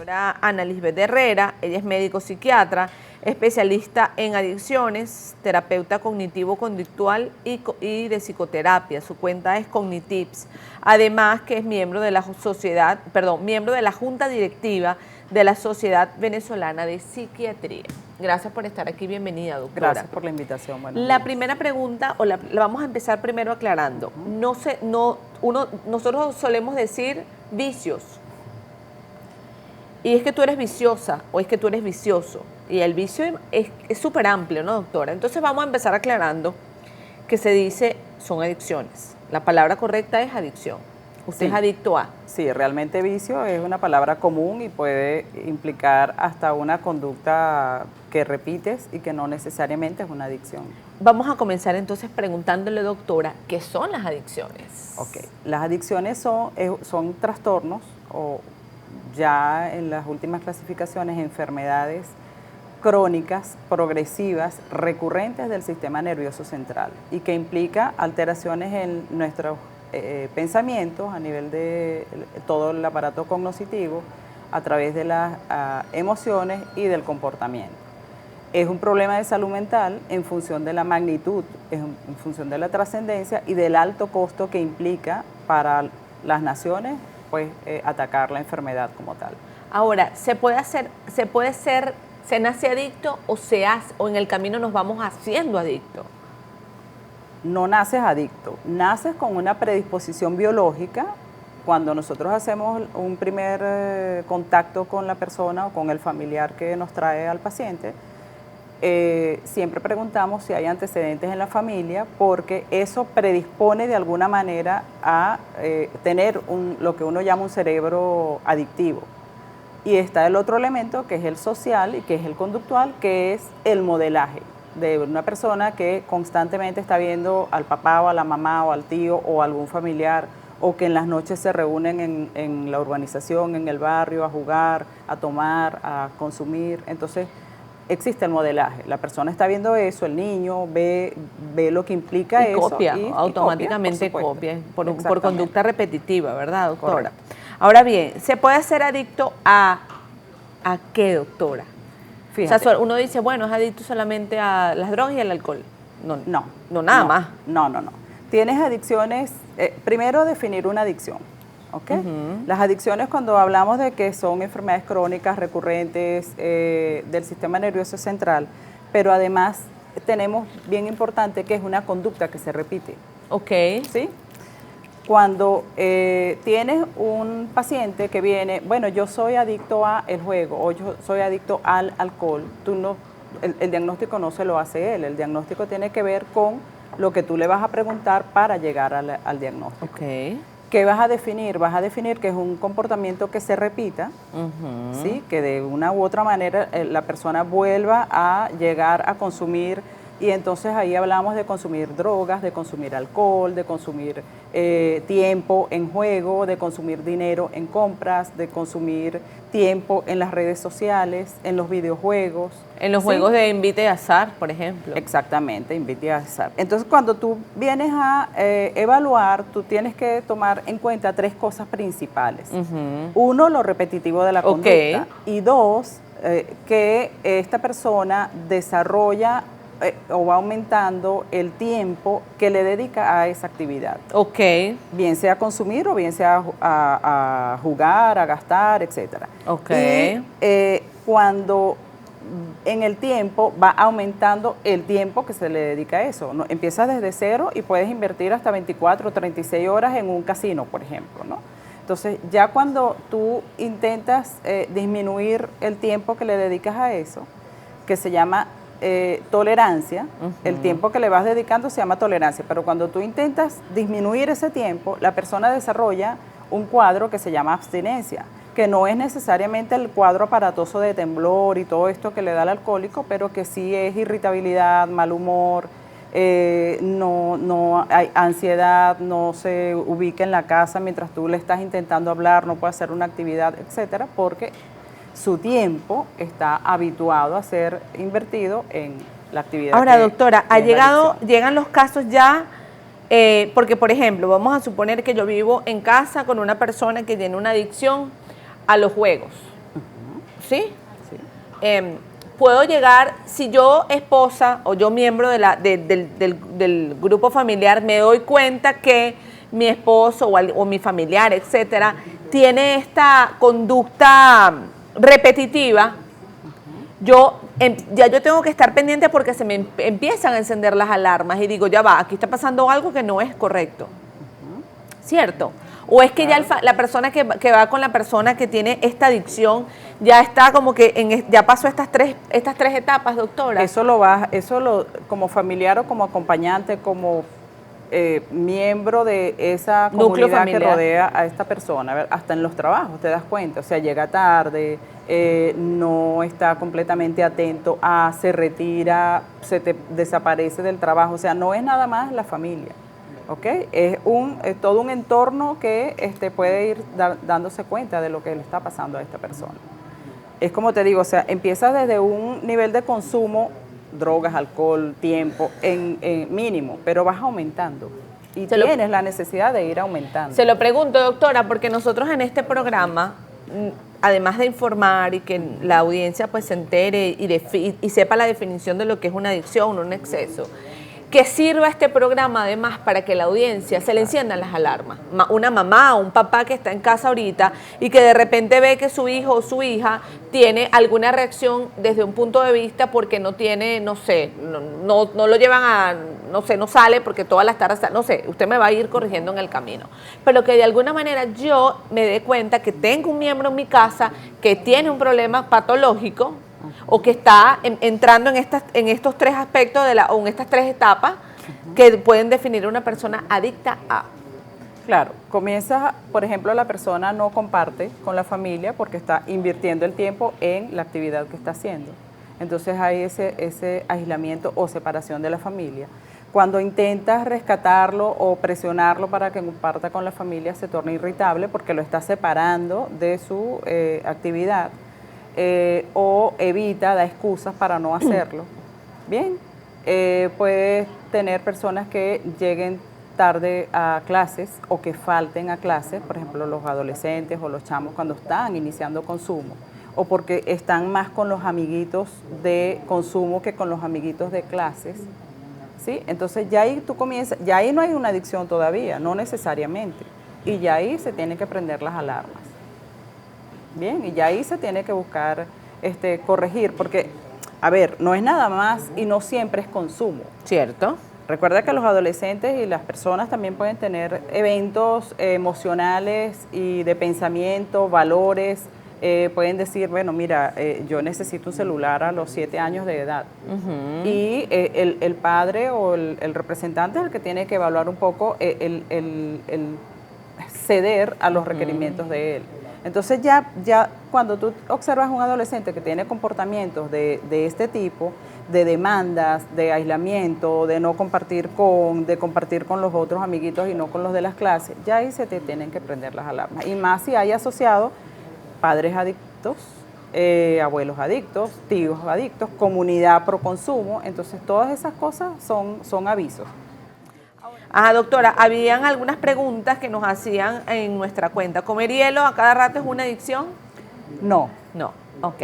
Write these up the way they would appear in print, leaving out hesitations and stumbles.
doctora Ana Lisbeth Herrera. Ella es médico psiquiatra, especialista en adicciones, terapeuta cognitivo-conductual y de psicoterapia. Su cuenta es Cognitips. Además que es miembro de la miembro de la Junta Directiva de la Sociedad Venezolana de Psiquiatría. Gracias por estar aquí, bienvenida, doctora. Gracias por la invitación. La primera pregunta, la vamos a empezar primero aclarando. Nosotros solemos decir vicios. Y es que tú eres viciosa o es que tú eres vicioso. Y el vicio es súper amplio, ¿no, doctora? Entonces vamos a empezar aclarando que se dice son adicciones. La palabra correcta es adicción. Usted es adicto a. Sí, realmente vicio es una palabra común y puede implicar hasta una conducta que repites y que no necesariamente es una adicción. Vamos a comenzar entonces preguntándole, doctora, ¿qué son las adicciones? Ok, las adicciones son trastornos o ya en las últimas clasificaciones enfermedades crónicas, progresivas, recurrentes del sistema nervioso central y que implica alteraciones en nuestros pensamientos a nivel de todo el aparato cognitivo a través de las emociones y del comportamiento. Es un problema de salud mental en función de la magnitud, en función de la trascendencia y del alto costo que implica para las naciones pues atacar la enfermedad como tal. Ahora, ¿se nace adicto o en el camino nos vamos haciendo adictos? No naces adicto, naces con una predisposición biológica. Cuando nosotros hacemos un primer contacto con la persona o con el familiar que nos trae al paciente, siempre preguntamos si hay antecedentes en la familia porque eso predispone de alguna manera a tener lo que uno llama un cerebro adictivo. Y está el otro elemento que es el social y que es el conductual, que es el modelaje de una persona que constantemente está viendo al papá o a la mamá o al tío o a algún familiar o que en las noches se reúnen en la urbanización, en el barrio, a jugar, a tomar, a consumir. Entonces existe el modelaje. La persona está viendo eso, el niño ve lo que implica y eso. Copia, automáticamente copia, por conducta repetitiva, ¿verdad, doctora? Correcto. Ahora bien, ¿se puede ser adicto a qué, doctora? Fíjate. O sea, uno dice, bueno, es adicto solamente a las drogas y al alcohol. No, nada más. No. Tienes adicciones, primero definir una adicción, ¿ok? Las adicciones, cuando hablamos de que son enfermedades crónicas recurrentes del sistema nervioso central, pero además tenemos bien importante que es una conducta que se repite. Ok. ¿Sí? Cuando tienes un paciente que viene, bueno, yo soy adicto al juego o yo soy adicto al alcohol, el diagnóstico no se lo hace él, el diagnóstico tiene que ver con lo que tú le vas a preguntar para llegar al diagnóstico. Okay. ¿Qué vas a definir? Vas a definir que es un comportamiento que se repita, ¿sí? Que de una u otra manera la persona vuelva a llegar a consumir. Y entonces ahí hablamos de consumir drogas, de consumir alcohol, de consumir tiempo en juego, de consumir dinero en compras, de consumir tiempo en las redes sociales, en los videojuegos. En los juegos de invite y azar, por ejemplo. Exactamente, invite y azar. Entonces cuando tú vienes a evaluar, tú tienes que tomar en cuenta tres cosas principales. Uno, lo repetitivo de la conducta. Y dos, que esta persona desarrolla o va aumentando el tiempo que le dedica a esa actividad. Ok. Bien sea consumir o bien sea a jugar, a gastar, etc. Ok. Y cuando en el tiempo va aumentando el tiempo que se le dedica a eso. ¿No? Empiezas desde cero y puedes invertir hasta 24 o 36 horas en un casino, por ejemplo, ¿no? Entonces, ya cuando tú intentas disminuir el tiempo que le dedicas a eso, que se llama tolerancia, el tiempo que le vas dedicando se llama tolerancia, pero cuando tú intentas disminuir ese tiempo, la persona desarrolla un cuadro que se llama abstinencia, que no es necesariamente el cuadro aparatoso de temblor y todo esto que le da al alcohólico, pero que sí es irritabilidad, mal humor, no hay ansiedad, no se ubica en la casa mientras tú le estás intentando hablar, no puede hacer una actividad, etcétera, porque su tiempo está habituado a ser invertido en la actividad. Ahora, doctora, llegan los casos ya, porque por ejemplo, vamos a suponer que yo vivo en casa con una persona que tiene una adicción a los juegos. ¿sí? Sí. Puedo llegar, si yo esposa o yo miembro del grupo familiar, me doy cuenta que mi esposo o mi familiar, etcétera, tiene esta conducta repetitiva, ya yo tengo que estar pendiente porque se me empiezan a encender las alarmas y digo, ya va, aquí está pasando algo que no es correcto. ¿Cierto? O es que ya la persona que va con la persona que tiene esta adicción ya está como que ya pasó estas tres etapas, doctora. Como familiar o como acompañante, como miembro de esa Núcleo comunidad que familiar. rodea a esta persona. A ver, hasta en los trabajos te das cuenta, o sea, llega tarde, no está completamente atento, se retira, se te desaparece del trabajo, o sea, no es nada más la familia. ¿Ok? Es todo un entorno que puede ir dándose cuenta de lo que le está pasando a esta persona. Es como te digo, o sea, empieza desde un nivel de consumo, drogas, alcohol, tiempo, en mínimo, pero vas aumentando. Y tienes la necesidad de ir aumentando. Se lo pregunto, doctora, porque nosotros en este programa, además de informar y que la audiencia pues se entere y sepa la definición de lo que es una adicción, un exceso, que sirva este programa además para que la audiencia se le enciendan las alarmas. Una mamá o un papá que está en casa ahorita y que de repente ve que su hijo o su hija tiene alguna reacción desde un punto de vista porque no tiene, no sé, no lo llevan a, no sé, no sale porque todas las tardes, no sé, usted me va a ir corrigiendo en el camino. Pero que de alguna manera yo me dé cuenta que tengo un miembro en mi casa que tiene un problema patológico, o que está entrando en estos tres aspectos o en estas tres etapas que pueden definir una persona adicta a. Claro, comienza, por ejemplo, la persona no comparte con la familia porque está invirtiendo el tiempo en la actividad que está haciendo. Entonces hay ese aislamiento o separación de la familia. Cuando intentas rescatarlo o presionarlo para que comparta con la familia, se torna irritable porque lo está separando de su actividad. O da excusas para no hacerlo. Bien, puedes tener personas que lleguen tarde a clases o que falten a clases, por ejemplo, los adolescentes o los chamos cuando están iniciando consumo, o porque están más con los amiguitos de consumo que con los amiguitos de clases. ¿Sí? Entonces ya ahí tú comienzas, ya ahí no hay una adicción todavía, no necesariamente, y ya ahí se tienen que prender las alarmas. Bien, y ya ahí se tiene que buscar corregir, porque, a ver, no es nada más y no siempre es consumo. ¿Cierto? Recuerda que los adolescentes y las personas también pueden tener eventos emocionales y de pensamiento, valores. Pueden decir, bueno, mira, yo necesito un celular a los 7 años de edad. Y el padre o el representante es el que tiene que evaluar un poco el ceder a los requerimientos de él. Entonces ya cuando tú observas un adolescente que tiene comportamientos de este tipo, de demandas, de aislamiento, de no compartir de compartir con los otros amiguitos y no con los de las clases, ya ahí se te tienen que prender las alarmas. Y más si hay asociado padres adictos, abuelos adictos, tíos adictos, comunidad pro consumo, entonces todas esas cosas son avisos. Ajá, doctora, habían algunas preguntas que nos hacían en nuestra cuenta. ¿Comer hielo a cada rato es una adicción? No. No, ok.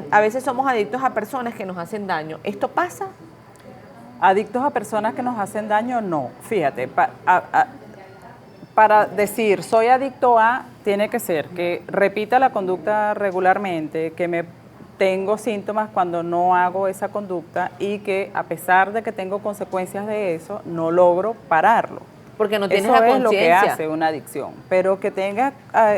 A veces somos adictos a personas que nos hacen daño. ¿Esto pasa? Adictos a personas que nos hacen daño, no. Fíjate, para decir soy adicto a, tiene que ser que repita la conducta regularmente, que tengo síntomas cuando no hago esa conducta y que a pesar de que tengo consecuencias de eso, no logro pararlo. Porque no tienes la conciencia. Eso es lo que hace una adicción. Pero que tengas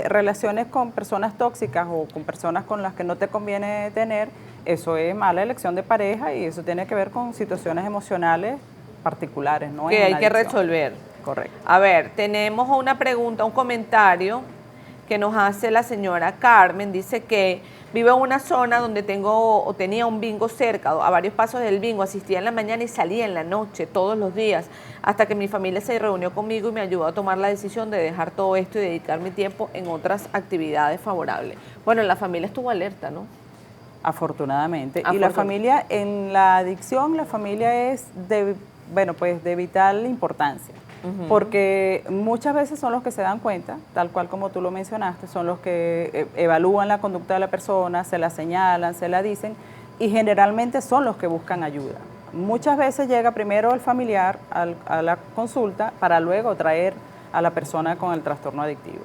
relaciones con personas tóxicas o con personas con las que no te conviene tener, eso es mala elección de pareja y eso tiene que ver con situaciones emocionales particulares, ¿no? Que hay que resolver. Correcto. A ver, tenemos una pregunta, un comentario que nos hace la señora Carmen. Dice que vivo en una zona donde tenía un bingo cerca, a varios pasos del bingo, asistía en la mañana y salía en la noche, todos los días, hasta que mi familia se reunió conmigo y me ayudó a tomar la decisión de dejar todo esto y dedicar mi tiempo en otras actividades favorables. Bueno, la familia estuvo alerta, ¿no? Afortunadamente. Y la familia, en la adicción, la familia es de vital importancia. porque muchas veces son los que se dan cuenta, tal cual como tú lo mencionaste, son los que evalúan la conducta de la persona, se la señalan, se la dicen, y generalmente son los que buscan ayuda. Muchas veces llega primero el familiar a la consulta para luego traer a la persona con el trastorno adictivo.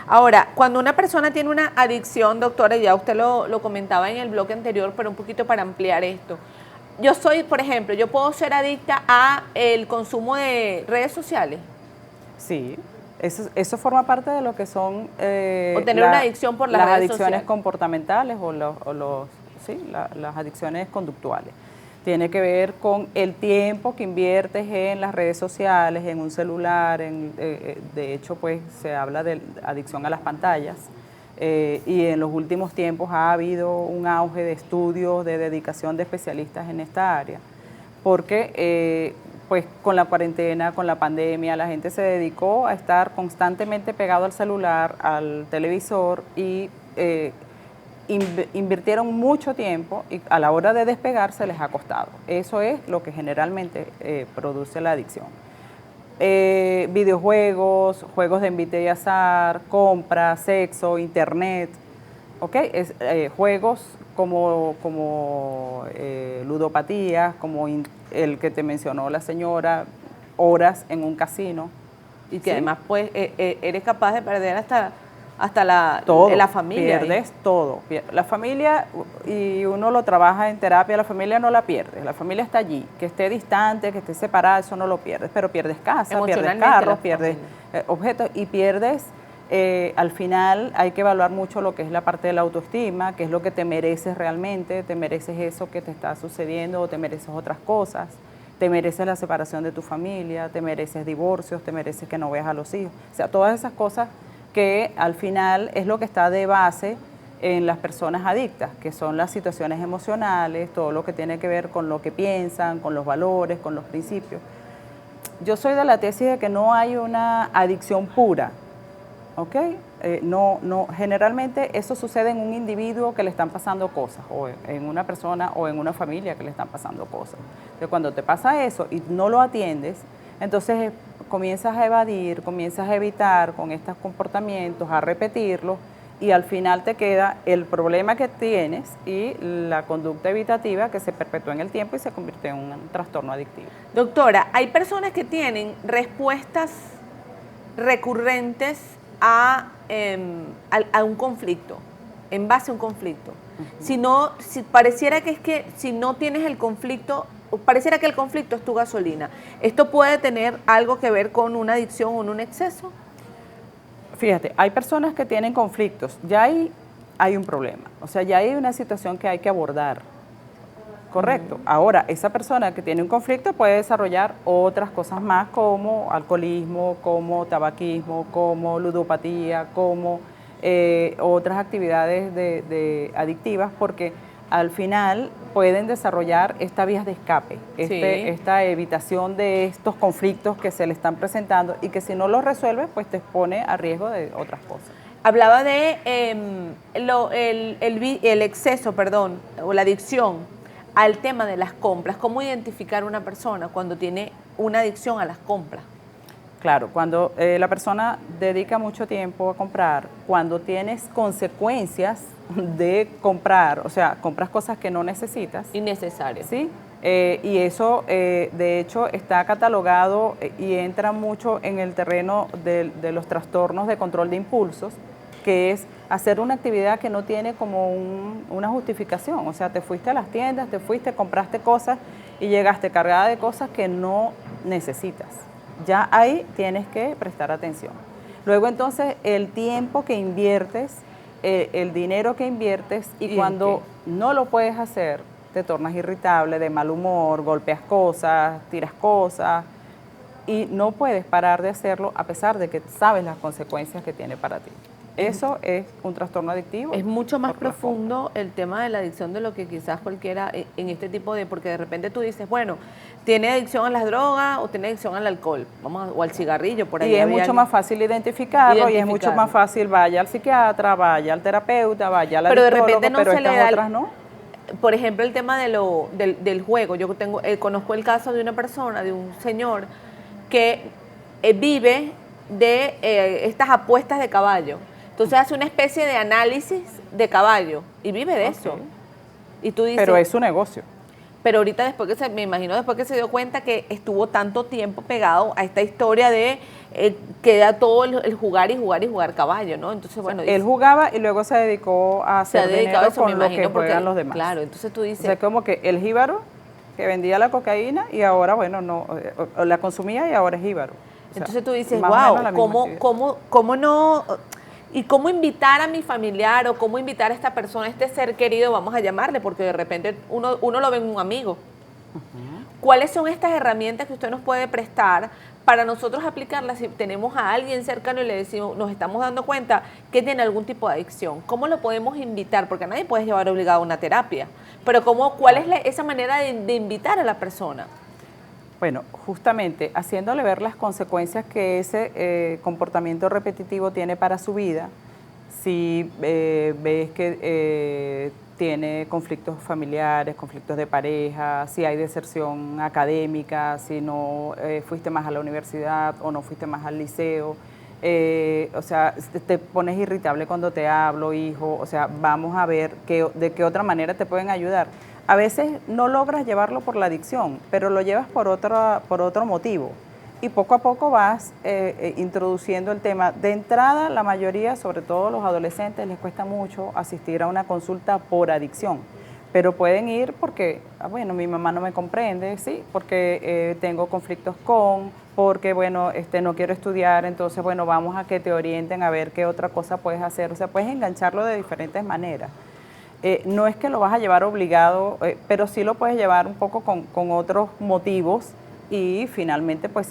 Ahora, cuando una persona tiene una adicción, doctora, ya usted lo comentaba en el bloque anterior, pero un poquito para ampliar esto. Yo soy, por ejemplo, yo puedo ser adicta a el consumo de redes sociales. Sí, eso forma parte de lo que son o tener una adicción por las redes adicciones sociales. comportamentales las adicciones conductuales. Tiene que ver con el tiempo que inviertes en las redes sociales, en un celular, de hecho pues se habla de adicción a las pantallas. Y en los últimos tiempos ha habido un auge de estudios, de dedicación de especialistas en esta área, porque pues con la cuarentena, con la pandemia, la gente se dedicó a estar constantemente pegado al celular, al televisor y invirtieron mucho tiempo y a la hora de despegar se les ha costado. Eso es lo que generalmente produce la adicción. Videojuegos, juegos de envite y azar, compras, sexo, internet, juegos como ludopatías, como el que te mencionó la señora, horas en un casino. Y que además pues eres capaz de perder hasta la familia. Pierdes todo. La familia, y uno lo trabaja en terapia, la familia no la pierdes. La familia está allí. Que esté distante, que esté separada, eso no lo pierdes. Pero pierdes casa, pierdes carros, pierdes objetos y pierdes, al final hay que evaluar mucho lo que es la parte de la autoestima, que es lo que te mereces realmente. Te mereces eso que te está sucediendo o te mereces otras cosas. Te mereces la separación de tu familia, te mereces divorcios, te mereces que no veas a los hijos. O sea, todas esas cosas que al final es lo que está de base en las personas adictas, que son las situaciones emocionales, todo lo que tiene que ver con lo que piensan, con los valores, con los principios. Yo soy de la tesis de que no hay una adicción pura, ¿ok? Generalmente eso sucede en un individuo que le están pasando cosas, o en una persona o en una familia que le están pasando cosas. Entonces, cuando te pasa eso y no lo atiendes, entonces comienzas a evadir, comienzas a evitar con estos comportamientos, a repetirlos, y al final te queda el problema que tienes y la conducta evitativa que se perpetúa en el tiempo y se convierte en un trastorno adictivo. Doctora, hay personas que tienen respuestas recurrentes a un conflicto, en base a un conflicto. Si pareciera que es que si no tienes el conflicto, pareciera que el conflicto es tu gasolina. ¿Esto puede tener algo que ver con una adicción o un exceso? Fíjate, hay personas que tienen conflictos, ya hay un problema, o sea, ya hay una situación que hay que abordar, ¿correcto? Ahora, esa persona que tiene un conflicto puede desarrollar otras cosas más como alcoholismo, como tabaquismo, como ludopatía, como otras actividades adictivas, porque al final pueden desarrollar estas vías de escape, esta evitación de estos conflictos que se le están presentando y que si no los resuelves, pues te expone a riesgo de otras cosas. Hablaba de el exceso, o la adicción al tema de las compras. ¿Cómo identificar una persona cuando tiene una adicción a las compras? Claro, cuando la persona dedica mucho tiempo a comprar, cuando tienes consecuencias de comprar, o sea, compras cosas que no necesitas. Innecesarias. ¿Sí? Y eso, de hecho, está catalogado y entra mucho en el terreno de los trastornos de control de impulsos, que es hacer una actividad que no tiene como una justificación. O sea, te fuiste a las tiendas, compraste cosas y llegaste cargada de cosas que no necesitas. Ya ahí tienes que prestar atención. Luego entonces el tiempo que inviertes, el dinero que inviertes y cuando no lo puedes hacer, te tornas irritable, de mal humor, golpeas cosas, tiras cosas y no puedes parar de hacerlo a pesar de que sabes las consecuencias que tiene para ti. Eso es un trastorno adictivo. Es mucho más profundo el tema de la adicción de lo que quizás cualquiera en este tipo de, porque de repente tú dices, bueno, tiene adicción a las drogas o tiene adicción al alcohol, o al cigarrillo, por ahí. Y es mucho más fácil identificarlo y es mucho más fácil, vaya al psiquiatra, vaya al terapeuta, vaya al adictólogo, pero de repente no se le da otras no. Por ejemplo, el tema del juego. Yo conozco el caso de una persona, de un señor, que vive de estas apuestas de caballo. Entonces hace una especie de análisis de caballo y vive de eso. Y tú dices, pero es su negocio. Pero ahorita me imagino después que se dio cuenta que estuvo tanto tiempo pegado a esta historia de que era todo el jugar y jugar y jugar caballo, ¿no? Entonces, bueno. Él jugaba y luego se dedicó a hacer dinero a eso, con lo que juegan los demás. Claro, entonces tú dices. O sea, como que el jíbaro que vendía la cocaína y ahora, bueno, no, la consumía y ahora es jíbaro. O sea, entonces tú dices, más o menos wow, ¿cómo no? Y cómo invitar a mi familiar o cómo invitar a esta persona, a este ser querido, vamos a llamarle, porque de repente uno lo ve en un amigo. ¿Cuáles son estas herramientas que usted nos puede prestar para nosotros aplicarlas si tenemos a alguien cercano y le decimos, nos estamos dando cuenta que tiene algún tipo de adicción? ¿Cómo lo podemos invitar? Porque a nadie puede llevar obligado a una terapia, pero ¿cuál es esa manera de invitar a la persona? Bueno, justamente haciéndole ver las consecuencias que ese comportamiento repetitivo tiene para su vida, si ves que tiene conflictos familiares, conflictos de pareja, si hay deserción académica, si no fuiste más a la universidad o no fuiste más al liceo, o sea, te pones irritable cuando te hablo, hijo, o sea, vamos a ver de qué otra manera te pueden ayudar. A veces no logras llevarlo por la adicción, pero lo llevas por otro motivo. Y poco a poco vas introduciendo el tema. De entrada, la mayoría, sobre todo los adolescentes, les cuesta mucho asistir a una consulta por adicción. Pero pueden ir porque, bueno, mi mamá no me comprende, sí, porque tengo conflictos porque, bueno, no quiero estudiar, entonces, bueno, vamos a que te orienten a ver qué otra cosa puedes hacer. O sea, puedes engancharlo de diferentes maneras. No es que lo vas a llevar obligado, pero sí lo puedes llevar un poco con otros motivos y finalmente pues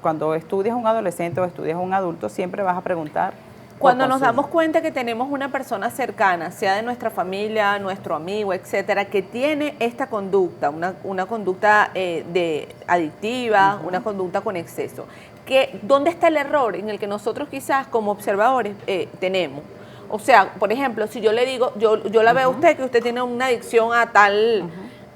cuando estudias un adolescente o estudias un adulto siempre vas a preguntar. Cuando nos damos cuenta que tenemos una persona cercana, sea de nuestra familia, nuestro amigo, etcétera, que tiene esta conducta, una conducta adictiva, una conducta con exceso, ¿dónde está el error en el que nosotros quizás como observadores tenemos? O sea, por ejemplo, si yo le digo, yo la veo a usted que usted tiene una adicción a tal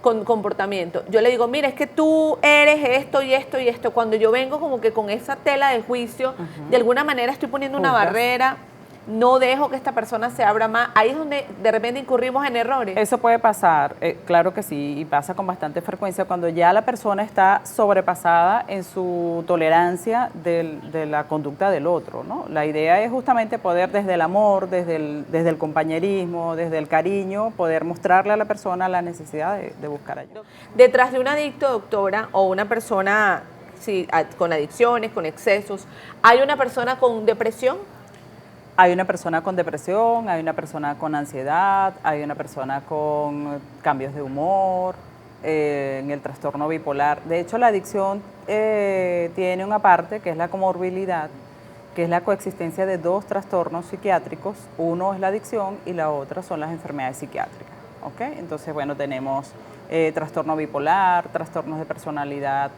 comportamiento. Yo le digo, mira, es que tú eres esto y esto y esto. Cuando yo vengo como que con esa tela de juicio, de alguna manera estoy poniendo una barrera, no dejo que esta persona se abra más. Ahí es donde de repente incurrimos en errores. Eso puede pasar, claro que sí, y pasa con bastante frecuencia cuando ya la persona está sobrepasada en su tolerancia de la conducta del otro, ¿no? La idea es justamente poder desde el amor, desde el compañerismo, desde el cariño, poder mostrarle a la persona la necesidad de buscar ayuda. Detrás de un adicto, doctora, o una persona con adicciones, con excesos, ¿hay una persona con depresión? Hay una persona con depresión, hay una persona con ansiedad, hay una persona con cambios de humor, en el trastorno bipolar. De hecho, la adicción tiene una parte que es la comorbilidad, que es la coexistencia de dos trastornos psiquiátricos. Uno es la adicción y la otra son las enfermedades psiquiátricas. ¿Okay? Entonces, bueno, tenemos trastorno bipolar, trastornos de personalidad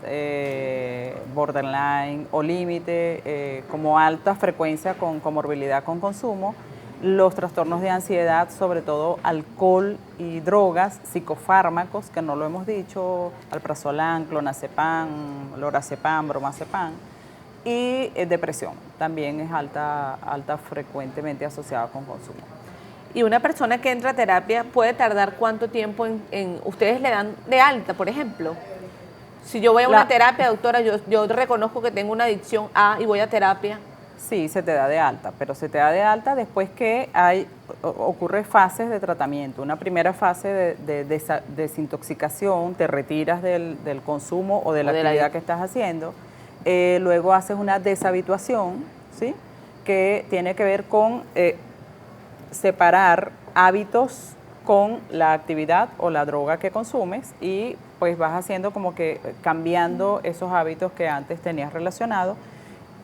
borderline o límite, como alta frecuencia con comorbilidad con consumo, los trastornos de ansiedad, sobre todo alcohol y drogas, psicofármacos, que no lo hemos dicho, alprazolam, clonazepam, lorazepam, bromazepam, y depresión, también es alta frecuentemente asociada con consumo. Y una persona que entra a terapia puede tardar ¿cuánto tiempo ustedes le dan de alta, por ejemplo? Si yo voy a una terapia, doctora, yo reconozco que tengo una adicción A y voy a terapia. Sí, se te da de alta, pero se te da de alta después que ocurre fases de tratamiento. Una primera fase de desintoxicación, te retiras del consumo o de la actividad que estás haciendo. Luego haces una deshabituación, ¿sí? Que tiene que ver con separar hábitos con la actividad o la droga que consumes y pues vas haciendo como que cambiando esos hábitos que antes tenías relacionados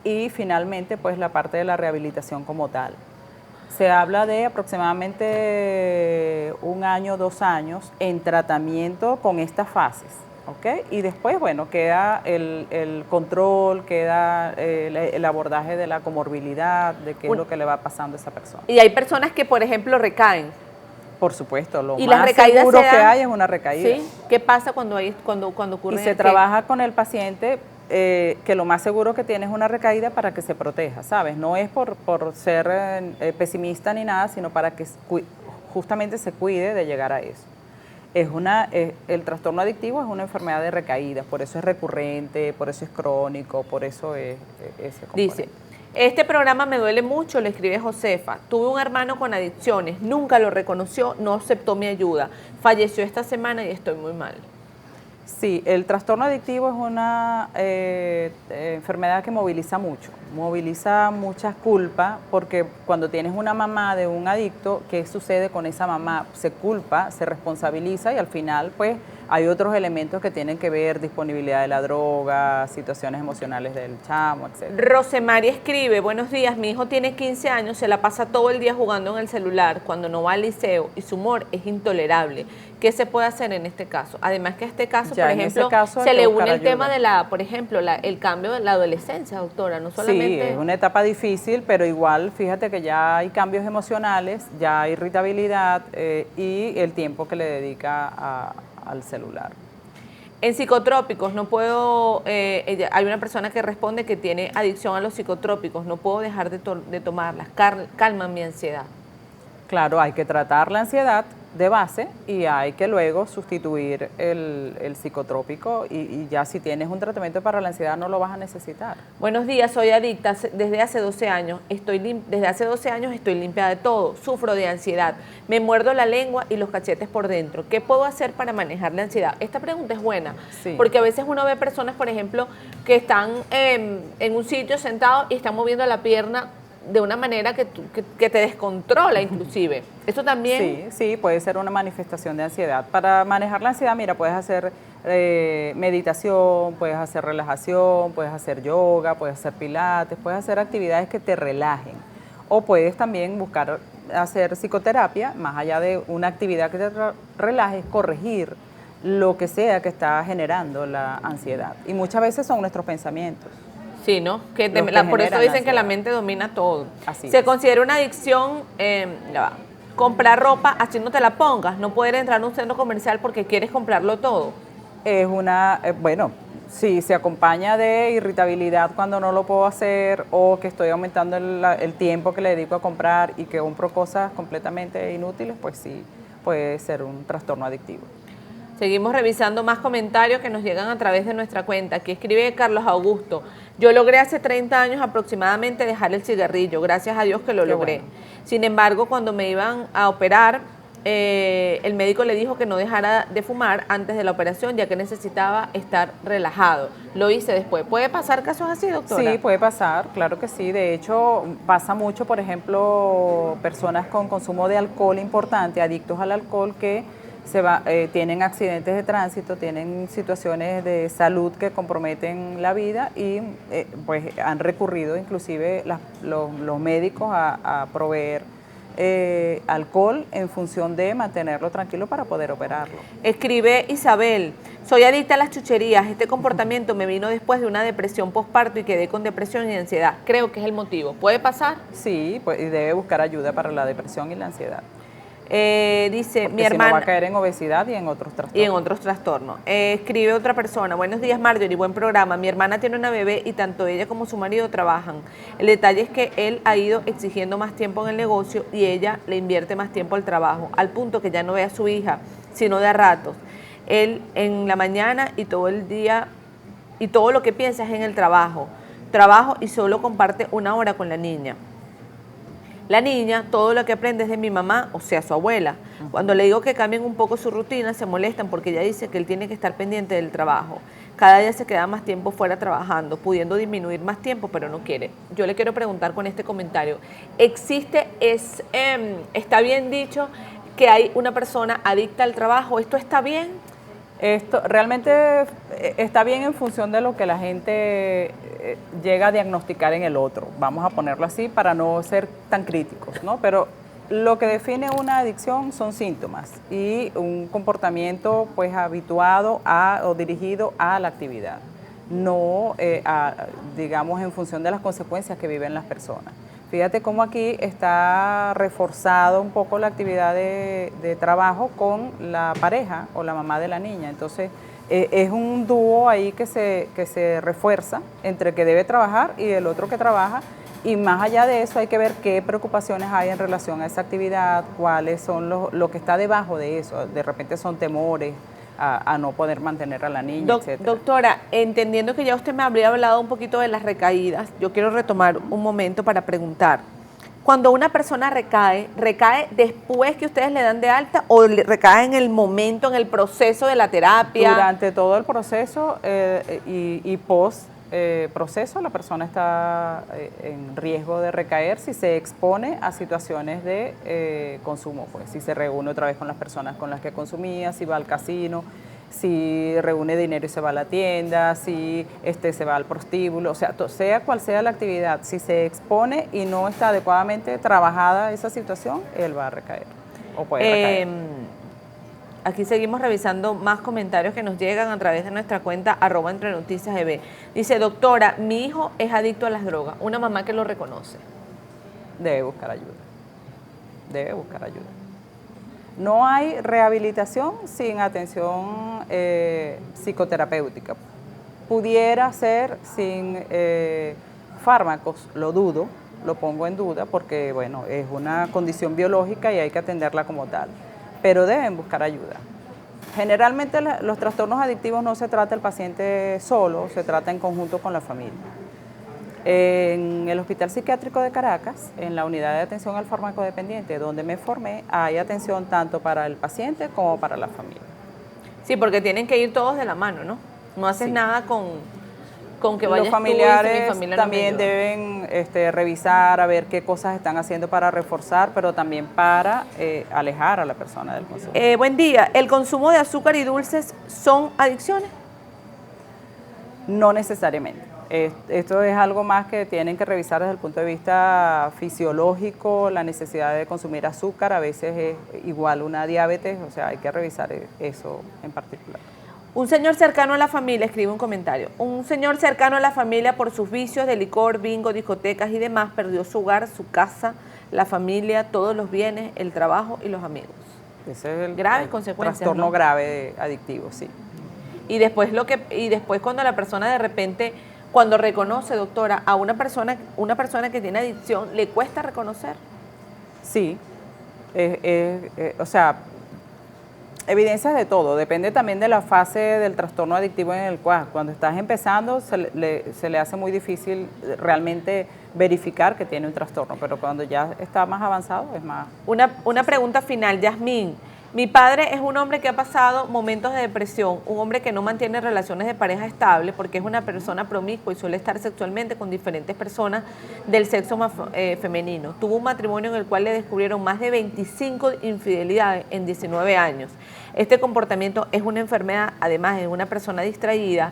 y finalmente pues la parte de la rehabilitación como tal. Se habla de aproximadamente 1 año, 2 años en tratamiento con estas fases. ¿Okay? Y después, bueno, queda el control, queda el abordaje de la comorbilidad, de qué es lo que le va pasando a esa persona. Y hay personas que, por ejemplo, recaen. Por supuesto, lo y más las recaídas seguro que hay es una recaída. ¿Sí? ¿Qué pasa cuando ocurre? Y se trabaja con el paciente que lo más seguro que tiene es una recaída para que se proteja, ¿sabes? No es por ser pesimista ni nada, sino para que justamente se cuide de llegar a eso. El trastorno adictivo es una enfermedad de recaídas, por eso es recurrente, por eso es crónico, por eso es ese componente. Dice, este programa me duele mucho, le escribe Josefa. Tuve un hermano con adicciones, nunca lo reconoció, no aceptó mi ayuda. Falleció esta semana y estoy muy mal. Sí, el trastorno adictivo es una enfermedad que moviliza muchas culpas, porque cuando tienes una mamá de un adicto, ¿qué sucede con esa mamá? Se culpa, se responsabiliza y al final pues hay otros elementos que tienen que ver, disponibilidad de la droga, situaciones emocionales del chamo, etc. Rosemary escribe, buenos días, mi hijo tiene 15 años, se la pasa todo el día jugando en el celular cuando no va al liceo y su humor es intolerable. ¿Qué se puede hacer en este caso? Además que a este caso, por ejemplo, se le une el tema de por ejemplo, el cambio de la adolescencia, doctora, no solamente... Sí, es una etapa difícil, pero igual, fíjate que ya hay cambios emocionales, ya hay irritabilidad y el tiempo que le dedica al celular. En psicotrópicos, no puedo, hay una persona que responde que tiene adicción a los psicotrópicos, no puedo dejar de tomarlas, calman mi ansiedad. Claro, hay que tratar la ansiedad de base y hay que luego sustituir el psicotrópico y ya si tienes un tratamiento para la ansiedad no lo vas a necesitar. Buenos días, soy adicta desde hace 12 años, estoy limpia de todo, sufro de ansiedad, me muerdo la lengua y los cachetes por dentro. ¿Qué puedo hacer para manejar la ansiedad? Esta pregunta es buena, sí, porque a veces uno ve personas, por ejemplo, que están en un sitio sentados y están moviendo la pierna de una manera que te descontrola inclusive. Eso también... Sí, puede ser una manifestación de ansiedad. Para manejar la ansiedad, mira, puedes hacer meditación, puedes hacer relajación, puedes hacer yoga, puedes hacer pilates, puedes hacer actividades que te relajen. O puedes también buscar hacer psicoterapia, más allá de una actividad que te relaje, corregir lo que sea que está generando la ansiedad. Y muchas veces son nuestros pensamientos. Sí, ¿no? Por eso dicen que la mente domina todo. Así Se es. considera una adicción, comprar ropa así no te la pongas, no poder entrar a un centro comercial porque quieres comprarlo todo. Es bueno, sí, se acompaña de irritabilidad cuando no lo puedo hacer o que estoy aumentando el tiempo que le dedico a comprar y que compro cosas completamente inútiles, pues sí, puede ser un trastorno adictivo. Seguimos revisando más comentarios que nos llegan a través de nuestra cuenta. Aquí escribe Carlos Augusto. Yo logré hace 30 años aproximadamente dejar el cigarrillo. Gracias a Dios que lo logré. Bueno. Sin embargo, cuando me iban a operar, el médico le dijo que no dejara de fumar antes de la operación, ya que necesitaba estar relajado. Lo hice después. ¿Puede pasar casos así, doctora? Sí, puede pasar, claro que sí. De hecho, pasa mucho, por ejemplo, personas con consumo de alcohol importante, adictos al alcohol, que tienen accidentes de tránsito, tienen situaciones de salud que comprometen la vida y pues han recurrido inclusive los médicos a proveer alcohol en función de mantenerlo tranquilo para poder operarlo. Escribe Isabel, soy adicta a las chucherías, este comportamiento me vino después de una depresión postparto y quedé con depresión y ansiedad, creo que es el motivo, ¿puede pasar? Sí, pues, y debe buscar ayuda para la depresión y la ansiedad. Dice, porque mi hermana... si no va a caer en obesidad y en otros trastornos. Escribe otra persona, buenos días Marjorie, buen programa. Mi hermana tiene una bebé y tanto ella como su marido trabajan. El detalle es que él ha ido exigiendo más tiempo en el negocio y ella le invierte más tiempo al trabajo, al punto que ya no ve a su hija, sino de a ratos. Él en la mañana y todo el día, y todo lo que piensa es en el trabajo y solo comparte 1 hora con la niña. La niña, todo lo que aprende es de mi mamá, o sea, su abuela. Cuando le digo que cambien un poco su rutina, se molestan porque ella dice que él tiene que estar pendiente del trabajo. Cada día se queda más tiempo fuera trabajando, pudiendo disminuir más tiempo, pero no quiere. Yo le quiero preguntar con este comentario, ¿está bien dicho que hay una persona adicta al trabajo? ¿Esto está bien? Esto realmente está bien en función de lo que la gente llega a diagnosticar en el otro, vamos a ponerlo así para no ser tan críticos, ¿no? Pero lo que define una adicción son síntomas y un comportamiento pues habituado o dirigido a la actividad, no digamos en función de las consecuencias que viven las personas. Fíjate cómo aquí está reforzado un poco la actividad de trabajo con la pareja o la mamá de la niña. Entonces, Es un dúo ahí que se refuerza entre el que debe trabajar y el otro que trabaja, y más allá de eso hay que ver qué preocupaciones hay en relación a esa actividad, cuáles son lo que está debajo de eso. De repente son temores a no poder mantener a la niña, etc. Doctora, entendiendo que ya usted me habría hablado un poquito de las recaídas, yo quiero retomar un momento para preguntar. Cuando una persona recae después que ustedes le dan de alta o recae en el momento, en el proceso de la terapia? Durante todo el proceso y post proceso, la persona está en riesgo de recaer si se expone a situaciones de consumo, pues si se reúne otra vez con las personas con las que consumía, si va al casino, si reúne dinero y se va a la tienda, si se va al prostíbulo, o sea, sea cual sea la actividad, si se expone y no está adecuadamente trabajada esa situación, él va a recaer o puede recaer. Aquí seguimos revisando más comentarios que nos llegan a través de nuestra cuenta @entrenoticiaseb. Dice, doctora, mi hijo es adicto a las drogas, una mamá que lo reconoce. Debe buscar ayuda, debe buscar ayuda. No hay rehabilitación sin atención psicoterapéutica. Pudiera ser sin fármacos, lo dudo, lo pongo en duda porque, bueno, es una condición biológica y hay que atenderla como tal, pero deben buscar ayuda. Generalmente los trastornos adictivos no se trata el paciente solo, se trata en conjunto con la familia. En el Hospital Psiquiátrico de Caracas, en la unidad de atención al farmacodependiente, donde me formé, hay atención tanto para el paciente como para la familia. Sí, porque tienen que ir todos de la mano, ¿no? No haces nada con que vayas los familiares tú y mi familia también deben revisar a ver qué cosas están haciendo para reforzar, pero también para alejar a la persona del consumo. Buen día. ¿El consumo de azúcar y dulces son adicciones? No necesariamente. Esto es algo más que tienen que revisar desde el punto de vista fisiológico, la necesidad de consumir azúcar, a veces es igual una diabetes, o sea, hay que revisar eso en particular. Un señor cercano a la familia, escribe un comentario, un señor cercano a la familia por sus vicios de licor, bingo, discotecas y demás, perdió su hogar, su casa, la familia, todos los bienes, el trabajo y los amigos. Ese es el consecuencias, trastorno, ¿no? grave adictivo, sí. Y después cuando la persona de repente, cuando reconoce, doctora, a una persona que tiene adicción, ¿le cuesta reconocer? Sí, o sea, evidencias de todo, depende también de la fase del trastorno adictivo en el cual cuando estás empezando se le hace muy difícil realmente verificar que tiene un trastorno, pero cuando ya está más avanzado es más... Una pregunta final, Yasmín. Mi padre es un hombre que ha pasado momentos de depresión, un hombre que no mantiene relaciones de pareja estable porque es una persona promiscua y suele estar sexualmente con diferentes personas del sexo más femenino. Tuvo un matrimonio en el cual le descubrieron más de 25 infidelidades en 19 años. Este comportamiento es una enfermedad, además es una persona distraída,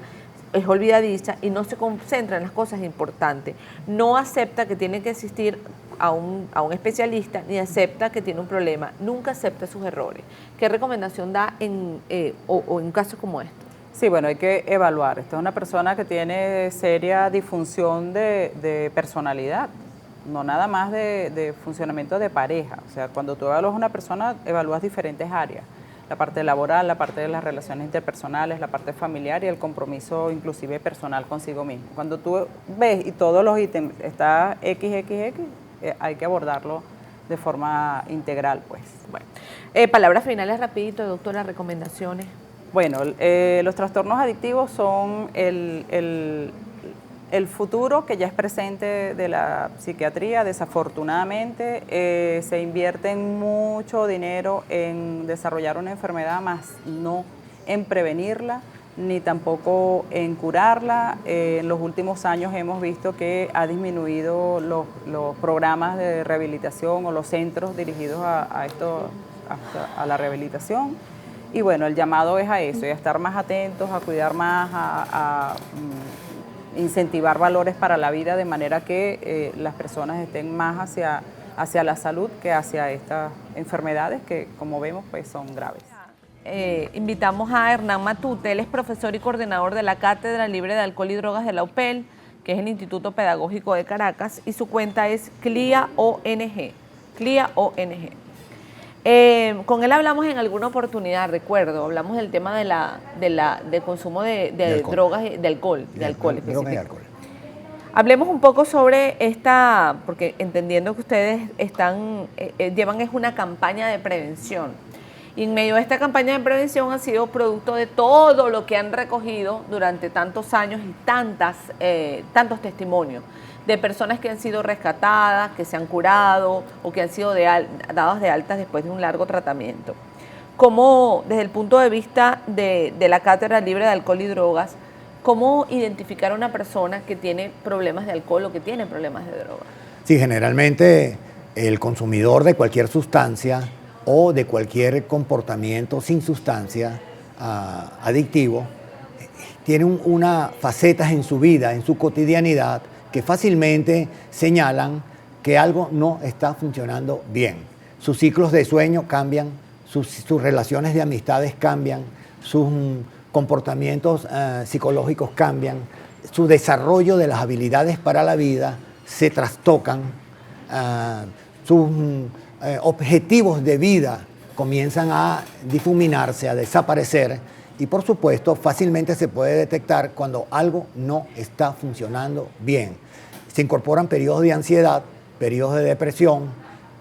es olvidadiza y no se concentra en las cosas importantes. No acepta que tiene que asistir a un especialista, ni acepta que tiene un problema, nunca acepta sus errores. ¿Qué recomendación da en un caso como este? Sí, bueno, hay que evaluar. Esta es una persona que tiene seria disfunción de personalidad, no nada más de funcionamiento de pareja. O sea, cuando tú evalúas a una persona, evalúas diferentes áreas. La parte laboral, la parte de las relaciones interpersonales, la parte familiar y el compromiso inclusive personal consigo mismo. Cuando tú ves y todos los ítems está XXX, hay que abordarlo de forma integral, pues. Bueno, palabras finales rapidito, doctora, recomendaciones. Bueno, los trastornos adictivos son el futuro que ya es presente de la psiquiatría. Desafortunadamente se invierte mucho dinero en desarrollar una enfermedad, más no en prevenirla, ni tampoco en curarla. En los últimos años hemos visto que ha disminuido los programas de rehabilitación o los centros dirigidos a la rehabilitación. Y bueno, el llamado es a eso, y a estar más atentos, a cuidar más, a incentivar valores para la vida, de manera que las personas estén más hacia la salud que hacia estas enfermedades que, como vemos, pues son graves. Invitamos a Hernán Matute, él es profesor y coordinador de la Cátedra Libre de Alcohol y Drogas de la UPEL, que es el Instituto Pedagógico de Caracas, y su cuenta es CLIA ONG. CLIA ONG. Con él hablamos en alguna oportunidad, recuerdo, hablamos del tema de consumo de drogas, de alcohol drogas y alcohol. Hablemos un poco sobre esta, porque entendiendo que ustedes llevan es una campaña de prevención. Y en medio de esta campaña de prevención ha sido producto de todo lo que han recogido durante tantos años y tantos testimonios de personas que han sido rescatadas, que se han curado o que han sido dadas de altas después de un largo tratamiento. ¿Cómo, desde el punto de vista de la Cátedra Libre de Alcohol y Drogas, cómo identificar a una persona que tiene problemas de alcohol o que tiene problemas de droga? Sí, generalmente el consumidor de cualquier sustancia o de cualquier comportamiento sin sustancia adictivo tiene una facetas en su vida, en su cotidianidad, que fácilmente señalan que algo no está funcionando bien. Sus ciclos de sueño cambian, sus relaciones de amistades cambian, sus comportamientos psicológicos cambian, su desarrollo de las habilidades para la vida se trastocan, sus objetivos de vida comienzan a difuminarse, a desaparecer, y por supuesto fácilmente se puede detectar cuando algo no está funcionando bien. Se incorporan periodos de ansiedad, periodos de depresión,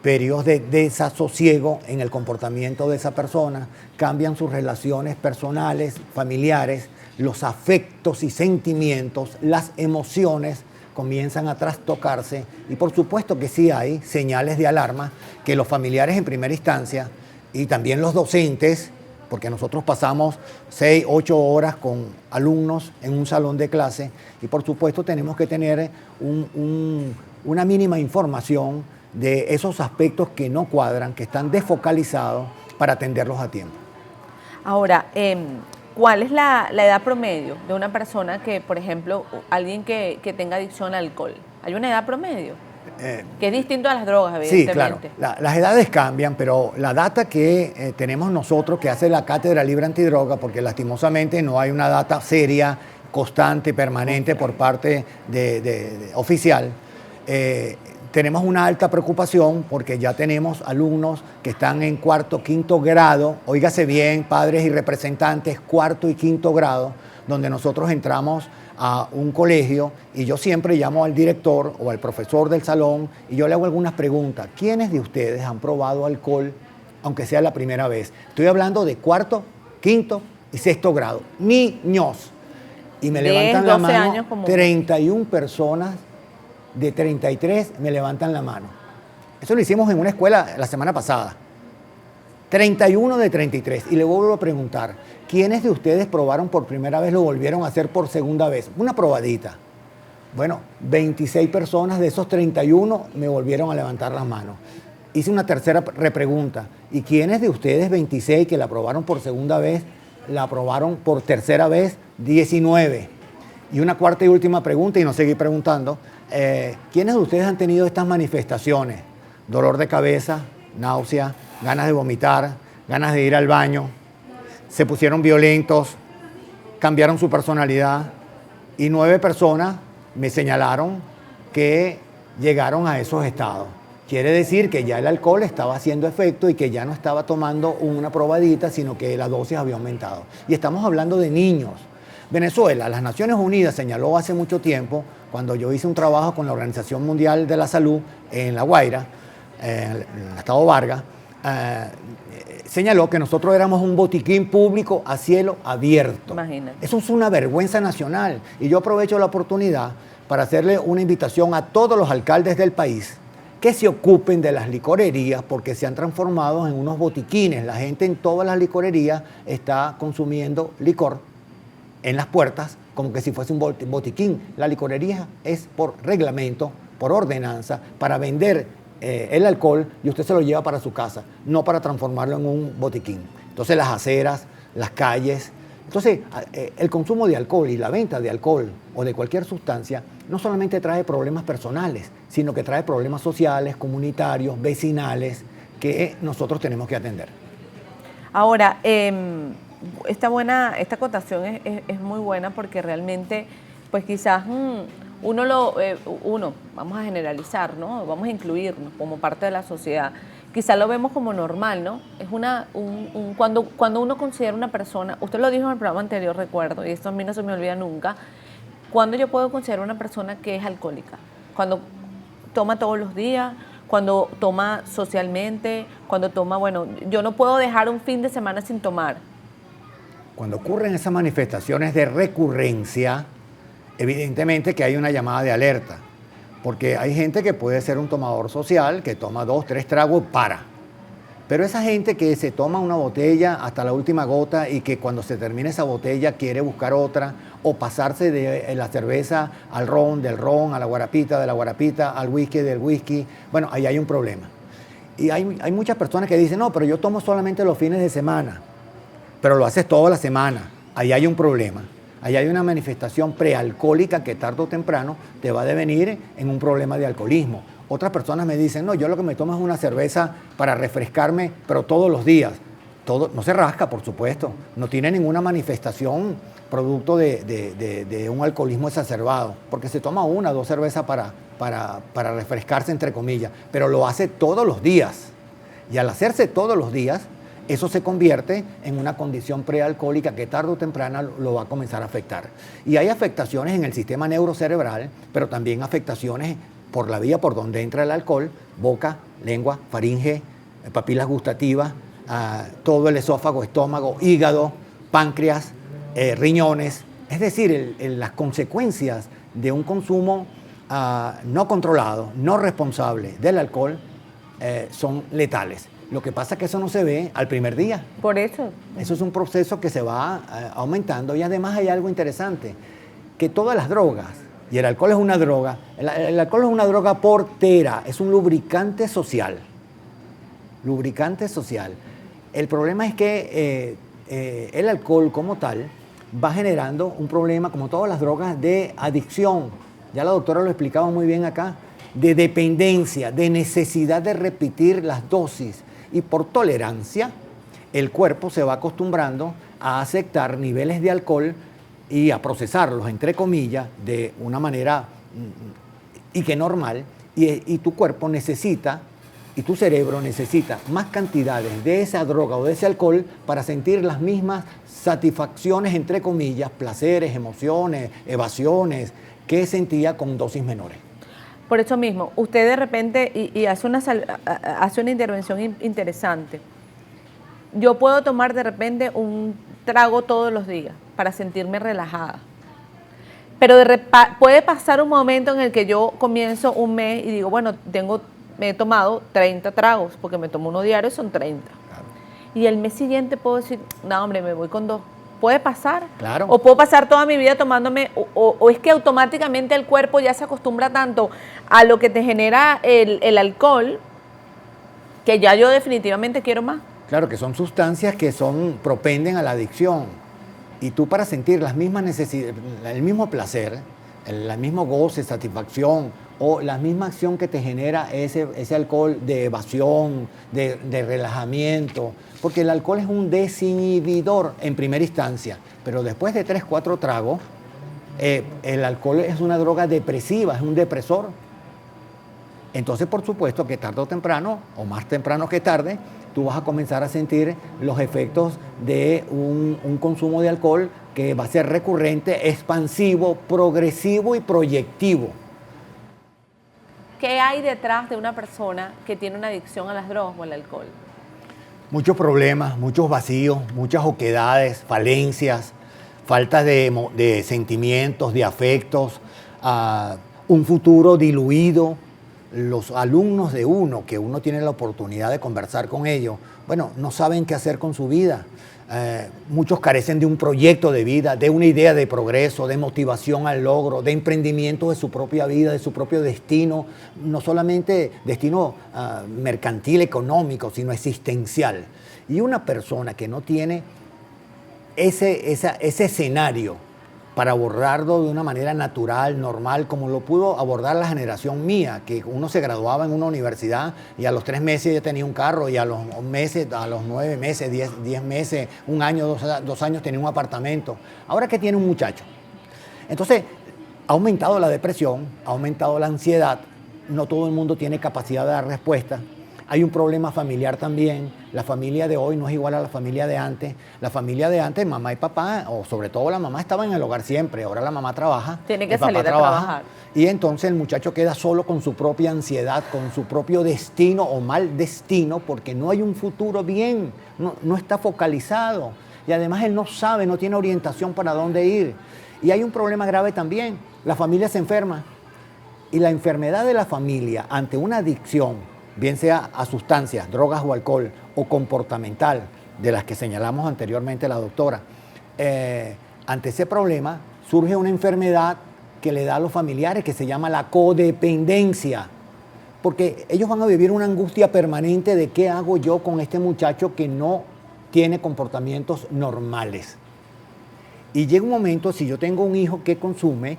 periodos de desasosiego en el comportamiento de esa persona, cambian sus relaciones personales, familiares, los afectos y sentimientos, las emociones comienzan a trastocarse, y por supuesto que sí hay señales de alarma que los familiares en primera instancia y también los docentes, porque nosotros pasamos 6, 8 horas con alumnos en un salón de clase, y por supuesto tenemos que tener una mínima información de esos aspectos que no cuadran, que están desfocalizados, para atenderlos a tiempo. Ahora, ¿cuál es la edad promedio de una persona que, por ejemplo, alguien que tenga adicción al alcohol? ¿Hay una edad promedio? Que es distinto a las drogas, evidentemente. Sí, claro. Las edades cambian, pero la data que tenemos nosotros, que hace la Cátedra Libre Antidroga, porque lastimosamente no hay una data seria, constante, permanente por parte oficial, tenemos una alta preocupación porque ya tenemos alumnos que están en cuarto, quinto grado, óigase bien, padres y representantes, cuarto y quinto grado, donde nosotros entramos a un colegio y yo siempre llamo al director o al profesor del salón y yo le hago algunas preguntas. ¿Quiénes de ustedes han probado alcohol, aunque sea la primera vez? Estoy hablando de cuarto, quinto y sexto grado. Niños. Y me levantan la mano 31 personas de 33 me levantan la mano. Eso lo hicimos en una escuela la semana pasada. 31 de 33. Y le vuelvo a preguntar, ¿quiénes de ustedes probaron por primera vez, lo volvieron a hacer por segunda vez? Una probadita. Bueno, 26 personas de esos 31 me volvieron a levantar las manos. Hice una tercera repregunta. ¿Y quiénes de ustedes, 26, que la probaron por segunda vez, la probaron por tercera vez? 19. Y una cuarta y última pregunta, y no seguí preguntando. ¿Quiénes de ustedes han tenido estas manifestaciones? Dolor de cabeza, náusea, ganas de vomitar, ganas de ir al baño, se pusieron violentos, cambiaron su personalidad, y 9 personas me señalaron que llegaron a esos estados. Quiere decir que ya el alcohol estaba haciendo efecto y que ya no estaba tomando una probadita, sino que la dosis había aumentado. Y estamos hablando de niños. Venezuela, las Naciones Unidas señaló hace mucho tiempo, cuando yo hice un trabajo con la Organización Mundial de la Salud en La Guaira, en el estado Vargas, señaló que nosotros éramos un botiquín público a cielo abierto. Imagínate. Eso es una vergüenza nacional. Y yo aprovecho la oportunidad para hacerle una invitación a todos los alcaldes del país que se ocupen de las licorerías, porque se han transformado en unos botiquines. La gente en todas las licorerías está consumiendo licor en las puertas, como que si fuese un botiquín. La licorería es por reglamento, por ordenanza, para vender el alcohol, y usted se lo lleva para su casa, no para transformarlo en un botiquín. Entonces las aceras, las calles. Entonces el consumo de alcohol y la venta de alcohol o de cualquier sustancia no solamente trae problemas personales, sino que trae problemas sociales, comunitarios, vecinales, que nosotros tenemos que atender. Ahora, esta acotación es muy buena, porque realmente, pues quizás uno, vamos a generalizar, ¿no? Vamos a incluirnos como parte de la sociedad, quizá lo vemos como normal, ¿no? Es cuando uno considera una persona, usted lo dijo en el programa anterior, recuerdo, y esto a mí no se me olvida nunca, cuando yo puedo considerar una persona que es alcohólica, cuando toma todos los días, cuando toma socialmente, cuando toma, bueno, yo no puedo dejar un fin de semana sin tomar. Cuando ocurren esas manifestaciones de recurrencia, evidentemente que hay una llamada de alerta, porque hay gente que puede ser un tomador social, que toma 2, 3 tragos, para. Pero esa gente que se toma una botella hasta la última gota y que cuando se termina esa botella quiere buscar otra, o pasarse de la cerveza al ron, del ron a la guarapita, de la guarapita al whisky, del whisky, bueno, ahí hay un problema. Y hay muchas personas que dicen, no, pero yo tomo solamente los fines de semana, pero lo haces toda la semana, ahí hay un problema. Ahí hay una manifestación prealcohólica que tarde o temprano te va a devenir en un problema de alcoholismo. Otras personas me dicen, no, yo lo que me tomo es una cerveza para refrescarme, pero todos los días. No se rasca, por supuesto, no tiene ninguna manifestación producto de un alcoholismo exacerbado, porque se toma 1 o 2 cervezas para refrescarse, entre comillas, pero lo hace todos los días. Y al hacerse todos los días, eso se convierte en una condición prealcohólica que tarde o temprano lo va a comenzar a afectar. Y hay afectaciones en el sistema neurocerebral, pero también afectaciones por la vía por donde entra el alcohol: boca, lengua, faringe, papilas gustativas, todo el esófago, estómago, hígado, páncreas, riñones. Es decir, las consecuencias de un consumo no controlado, no responsable del alcohol son letales. Lo que pasa es que eso no se ve al primer día. Por eso. Eso es un proceso que se va aumentando. Y además hay algo interesante, que todas las drogas, y el alcohol es una droga, el alcohol es una droga portera, es un lubricante social. Lubricante social. El problema es que el alcohol como tal va generando un problema, como todas las drogas, de adicción. Ya la doctora lo explicaba muy bien acá, de dependencia, de necesidad de repetir las dosis. Y por tolerancia, el cuerpo se va acostumbrando a aceptar niveles de alcohol y a procesarlos, entre comillas, de una manera y que normal. Y tu cuerpo necesita, y tu cerebro necesita más cantidades de esa droga o de ese alcohol para sentir las mismas satisfacciones, entre comillas, placeres, emociones, evasiones, que sentía con dosis menores. Por eso mismo, usted de repente y hace una intervención interesante. Yo puedo tomar de repente un trago todos los días para sentirme relajada. Pero puede pasar un momento en el que yo comienzo un mes y digo, bueno, me he tomado 30 tragos, porque me tomo uno diario y son 30. Claro. Y el mes siguiente puedo decir, no, hombre, me voy con 2. ¿Puede pasar? Claro. O puedo pasar toda mi vida tomándome, o es que automáticamente el cuerpo ya se acostumbra tanto a lo que te genera el alcohol, que ya yo definitivamente quiero más. Claro, que son sustancias que propenden a la adicción. Y tú, para sentir las mismas necesidades, el mismo placer, el mismo goce, satisfacción, o la misma acción que te genera ese alcohol de evasión, de relajamiento, porque el alcohol es un desinhibidor en primera instancia, pero después de 3, 4 tragos, el alcohol es una droga depresiva, es un depresor. Entonces, por supuesto que tarde o temprano, o más temprano que tarde, tú vas a comenzar a sentir los efectos de un consumo de alcohol que va a ser recurrente, expansivo, progresivo y proyectivo. ¿Qué hay detrás de una persona que tiene una adicción a las drogas o al alcohol? Muchos problemas, muchos vacíos, muchas oquedades, falencias, falta de sentimientos, de afectos, un futuro diluido. Los alumnos de uno, que uno tiene la oportunidad de conversar con ellos, bueno, no saben qué hacer con su vida. Muchos carecen de un proyecto de vida, de una idea de progreso, de motivación al logro, de emprendimiento de su propia vida, de su propio destino, no solamente destino mercantil, económico, sino existencial. Y una persona que no tiene ese escenario para abordarlo de una manera natural, normal, como lo pudo abordar la generación mía, que uno se graduaba en una universidad y a los 3 meses ya tenía un carro, y a los 9 meses, 10 meses, 1 año, 2 años tenía un apartamento. Ahora que tiene un muchacho. Entonces, ha aumentado la depresión, ha aumentado la ansiedad, no todo el mundo tiene capacidad de dar respuesta. Hay un problema familiar también. La familia de hoy no es igual a la familia de antes. La familia de antes, mamá y papá, o sobre todo la mamá, estaba en el hogar siempre. Ahora la mamá trabaja. Tiene que el papá salir a trabaja, trabajar. y entonces el muchacho queda solo con su propia ansiedad, con su propio destino o mal destino, porque no hay un futuro bien, no está focalizado. Y además él no sabe, no tiene orientación para dónde ir. Y hay un problema grave también. La familia se enferma. Y la enfermedad de la familia ante una adicción, bien sea a sustancias, drogas o alcohol, o comportamental, de las que señalamos anteriormente la doctora, ante ese problema surge una enfermedad que le da a los familiares que se llama la codependencia. Porque ellos van a vivir una angustia permanente de qué hago yo con este muchacho que no tiene comportamientos normales. Y llega un momento, si yo tengo un hijo que consume,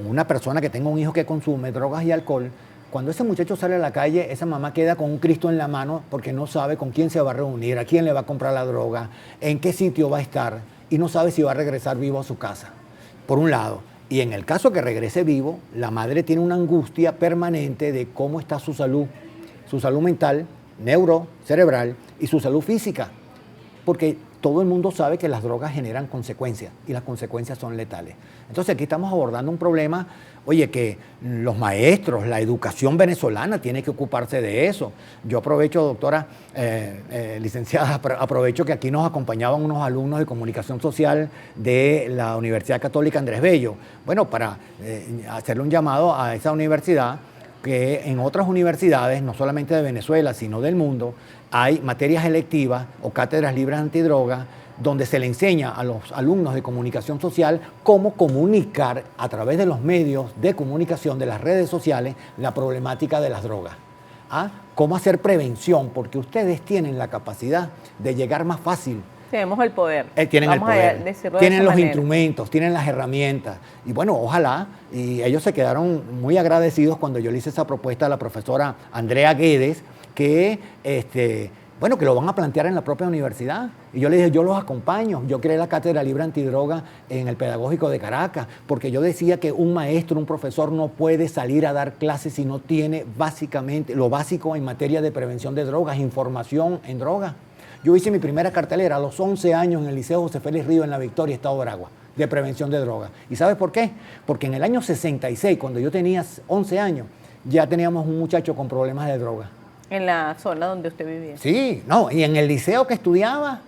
una persona que tenga un hijo que consume drogas y alcohol, cuando ese muchacho sale a la calle, esa mamá queda con un Cristo en la mano porque no sabe con quién se va a reunir, a quién le va a comprar la droga, en qué sitio va a estar y no sabe si va a regresar vivo a su casa, por un lado. Y en el caso que regrese vivo, la madre tiene una angustia permanente de cómo está su salud mental, neurocerebral y su salud física, porque todo el mundo sabe que las drogas generan consecuencias y las consecuencias son letales. Entonces aquí estamos abordando un problema, oye, que los maestros, la educación venezolana tiene que ocuparse de eso. Yo aprovecho, doctora, licenciada, aprovecho que aquí nos acompañaban unos alumnos de comunicación social de la Universidad Católica Andrés Bello. Bueno, para hacerle un llamado a esa universidad, que en otras universidades, no solamente de Venezuela, sino del mundo, hay materias electivas o cátedras libres antidroga donde se le enseña a los alumnos de comunicación social cómo comunicar a través de los medios de comunicación, de las redes sociales, la problemática de las drogas. ¿Ah? Cómo hacer prevención, porque ustedes tienen la capacidad de llegar más fácil. Tenemos el poder. Tienen el poder, tienen los manera. instrumentos, tienen las herramientas. Y bueno, ojalá, y ellos se quedaron muy agradecidos cuando yo le hice esa propuesta a la profesora Andrea Guedes, que, que lo van a plantear en la propia universidad. Y yo le dije, yo los acompaño. Yo creé la Cátedra Libre Antidroga en el Pedagógico de Caracas, porque yo decía que un maestro, un profesor no puede salir a dar clases si no tiene básicamente lo básico en materia de prevención de drogas, información en drogas. Yo hice mi primera cartelera a los 11 años en el Liceo José Félix Río en La Victoria, Estado de Aragua, de prevención de drogas. ¿Y sabes por qué? Porque en el año 66, cuando yo tenía 11 años, ya teníamos un muchacho con problemas de drogas. En la zona donde usted vivía. Sí, no, y en el liceo que estudiaba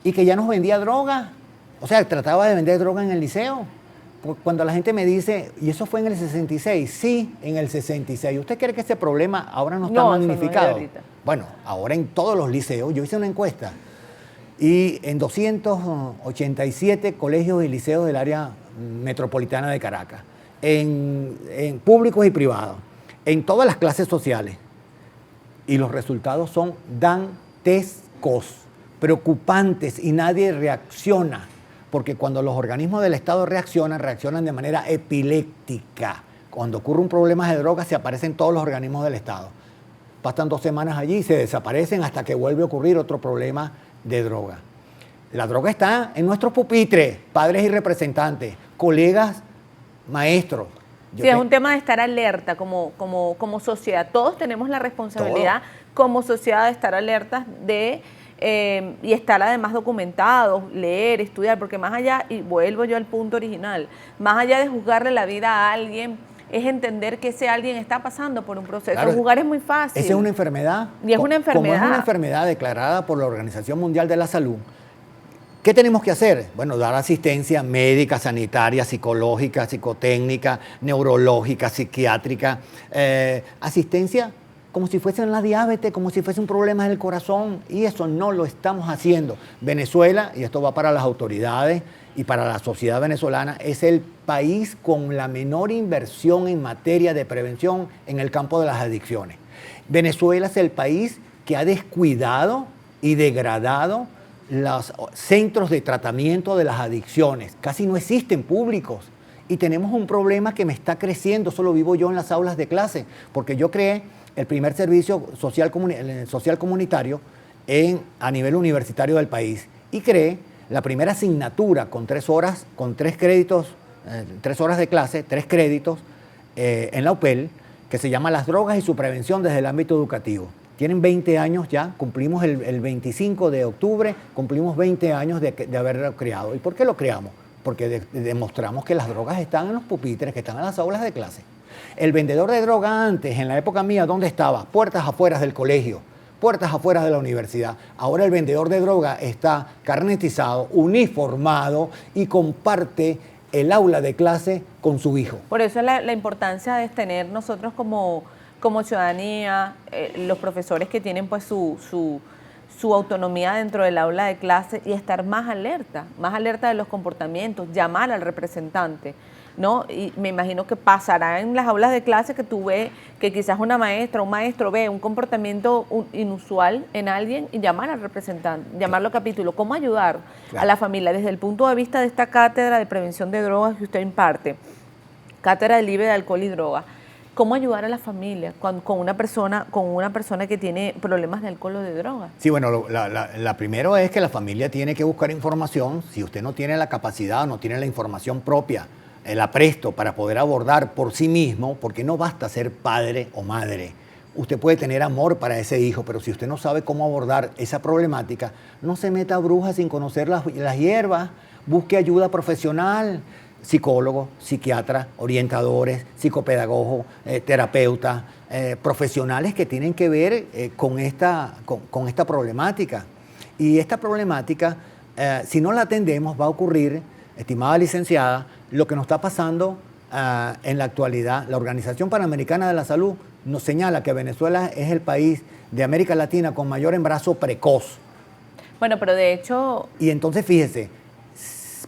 y que ya nos vendía droga. O sea, trataba de vender droga en el liceo. Cuando la gente me dice, ¿y eso fue en el 66? Sí, en el 66. ¿Usted cree que ese problema ahora no está magnificado? No es de Bueno, ahora en todos los liceos, yo hice una encuesta, y en 287 colegios y liceos del área metropolitana de Caracas, en públicos y privados, en todas las clases sociales, y los resultados son dantescos, preocupantes, y nadie reacciona. Porque cuando los organismos del Estado reaccionan de manera epiléptica. Cuando ocurre un problema de drogas, se aparecen todos los organismos del Estado. Pasan 2 semanas allí y se desaparecen hasta que vuelve a ocurrir otro problema de droga. La droga está en nuestros pupitres, padres y representantes, colegas, maestros. Sí, es un tema de estar alerta como sociedad. Todos tenemos la responsabilidad como sociedad de estar alertas y estar además documentados, leer, estudiar, porque más allá, y vuelvo yo al punto original, más allá de juzgarle la vida a alguien, es entender que ese alguien está pasando por un proceso. Claro, jugar es muy fácil. Esa es una enfermedad. Y es una enfermedad. Como es una enfermedad declarada por la Organización Mundial de la Salud, ¿qué tenemos que hacer? Bueno, dar asistencia médica, sanitaria, psicológica, psicotécnica, neurológica, psiquiátrica, asistencia como si fuese la diabetes, como si fuese un problema del corazón, y eso no lo estamos haciendo. Venezuela, y esto va para las autoridades y para la sociedad venezolana, es el país con la menor inversión en materia de prevención en el campo de las adicciones. Venezuela es el país que ha descuidado y degradado los centros de tratamiento de las adicciones. Casi no existen públicos. Y tenemos un problema que me está creciendo, eso lo vivo yo en las aulas de clase, porque yo creé el primer servicio social comunitario a nivel universitario del país, y creé la primera asignatura con 3 horas, con 3 créditos, 3 horas de clase, 3 créditos en la UPEL, que se llama Las drogas y su prevención desde el ámbito educativo. tienen 20 años ya, cumplimos el 25 de octubre, cumplimos 20 años de haberlo creado. ¿Y por qué lo creamos? Porque demostramos que las drogas están en los pupitres, que están en las aulas de clase. El vendedor de droga antes, en la época mía, ¿dónde estaba? Puertas afuera del colegio, puertas afuera de la universidad. Ahora el vendedor de droga está carnetizado, uniformado y comparte el aula de clase con su hijo. Por eso es la importancia de tener nosotros como ciudadanía, los profesores que tienen pues su autonomía dentro del aula de clase y estar más alerta de los comportamientos, llamar al representante, ¿no? Y me imagino que pasará en las aulas de clase que tú ves que quizás una maestra o un maestro ve un comportamiento inusual en alguien y llamar al representante, llamarlo a capítulo. ¿Cómo ayudar a la familia desde el punto de vista de esta cátedra de prevención de drogas que usted imparte, cátedra de libre de alcohol y droga? ¿Cómo ayudar a la familia con una persona que tiene problemas de alcohol o de droga? Sí, bueno, la primero es que la familia tiene que buscar información. Si usted no tiene la capacidad o no tiene la información propia, el apresto para poder abordar por sí mismo, porque no basta ser padre o madre. Usted puede tener amor para ese hijo, pero si usted no sabe cómo abordar esa problemática, no se meta a brujas sin conocer las hierbas, busque ayuda profesional. Psicólogos, psiquiatras, orientadores, psicopedagogos, terapeutas, profesionales que tienen que ver con esta problemática. Y esta problemática, si no la atendemos, va a ocurrir, estimada licenciada, lo que nos está pasando en la actualidad. La Organización Panamericana de la Salud nos señala que Venezuela es el país de América Latina con mayor embarazo precoz. Bueno, pero de hecho... Y entonces fíjese,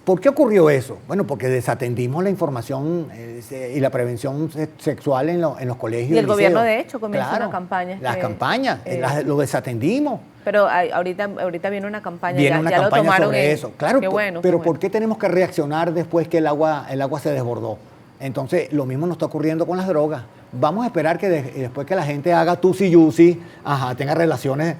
¿por qué ocurrió eso? Bueno, porque desatendimos la información y la prevención sexual en los colegios. Y el gobierno, de hecho, comenzó una campaña. Las campañas, lo desatendimos. Pero ahorita viene una campaña. Viene una campaña lo tomaron sobre eso. Claro, bueno, pero ¿por qué tenemos que reaccionar después que el agua se desbordó? Entonces, lo mismo nos está ocurriendo con las drogas. Vamos a esperar que después que la gente haga tusi-yusi, tenga relaciones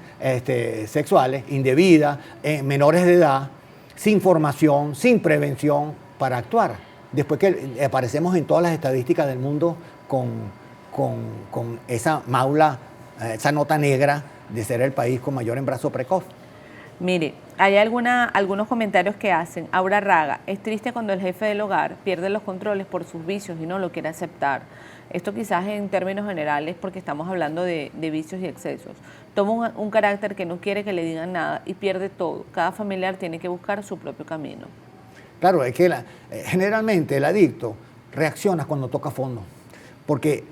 sexuales indebidas, menores de edad, sin formación, sin prevención, para actuar. Después que aparecemos en todas las estadísticas del mundo con esa maula, esa nota negra de ser el país con mayor embarazo precoz. Mire, hay algunos comentarios que hacen. Aura Raga, es triste cuando el jefe del hogar pierde los controles por sus vicios y no lo quiere aceptar. Esto quizás en términos generales porque estamos hablando de vicios y excesos. Toma un carácter que no quiere que le digan nada y pierde todo. Cada familiar tiene que buscar su propio camino. Claro, es que generalmente el adicto reacciona cuando toca fondo. Porque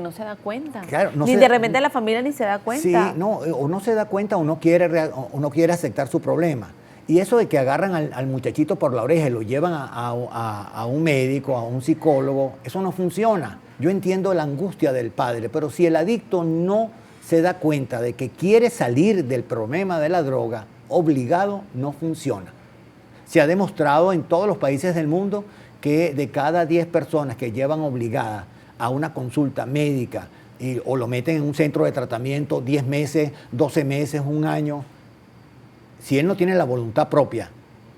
no se da cuenta. Claro, de repente la familia ni se da cuenta. Sí, o no se da cuenta o no quiere aceptar su problema. Y eso de que agarran al muchachito por la oreja y lo llevan a un médico, a un psicólogo, eso no funciona. Yo entiendo la angustia del padre, pero si el adicto no se da cuenta de que quiere salir del problema de la droga, obligado no funciona. Se ha demostrado en todos los países del mundo que de cada 10 personas que llevan obligadas a una consulta médica o lo meten en un centro de tratamiento 10 meses, 12 meses, un año, si él no tiene la voluntad propia,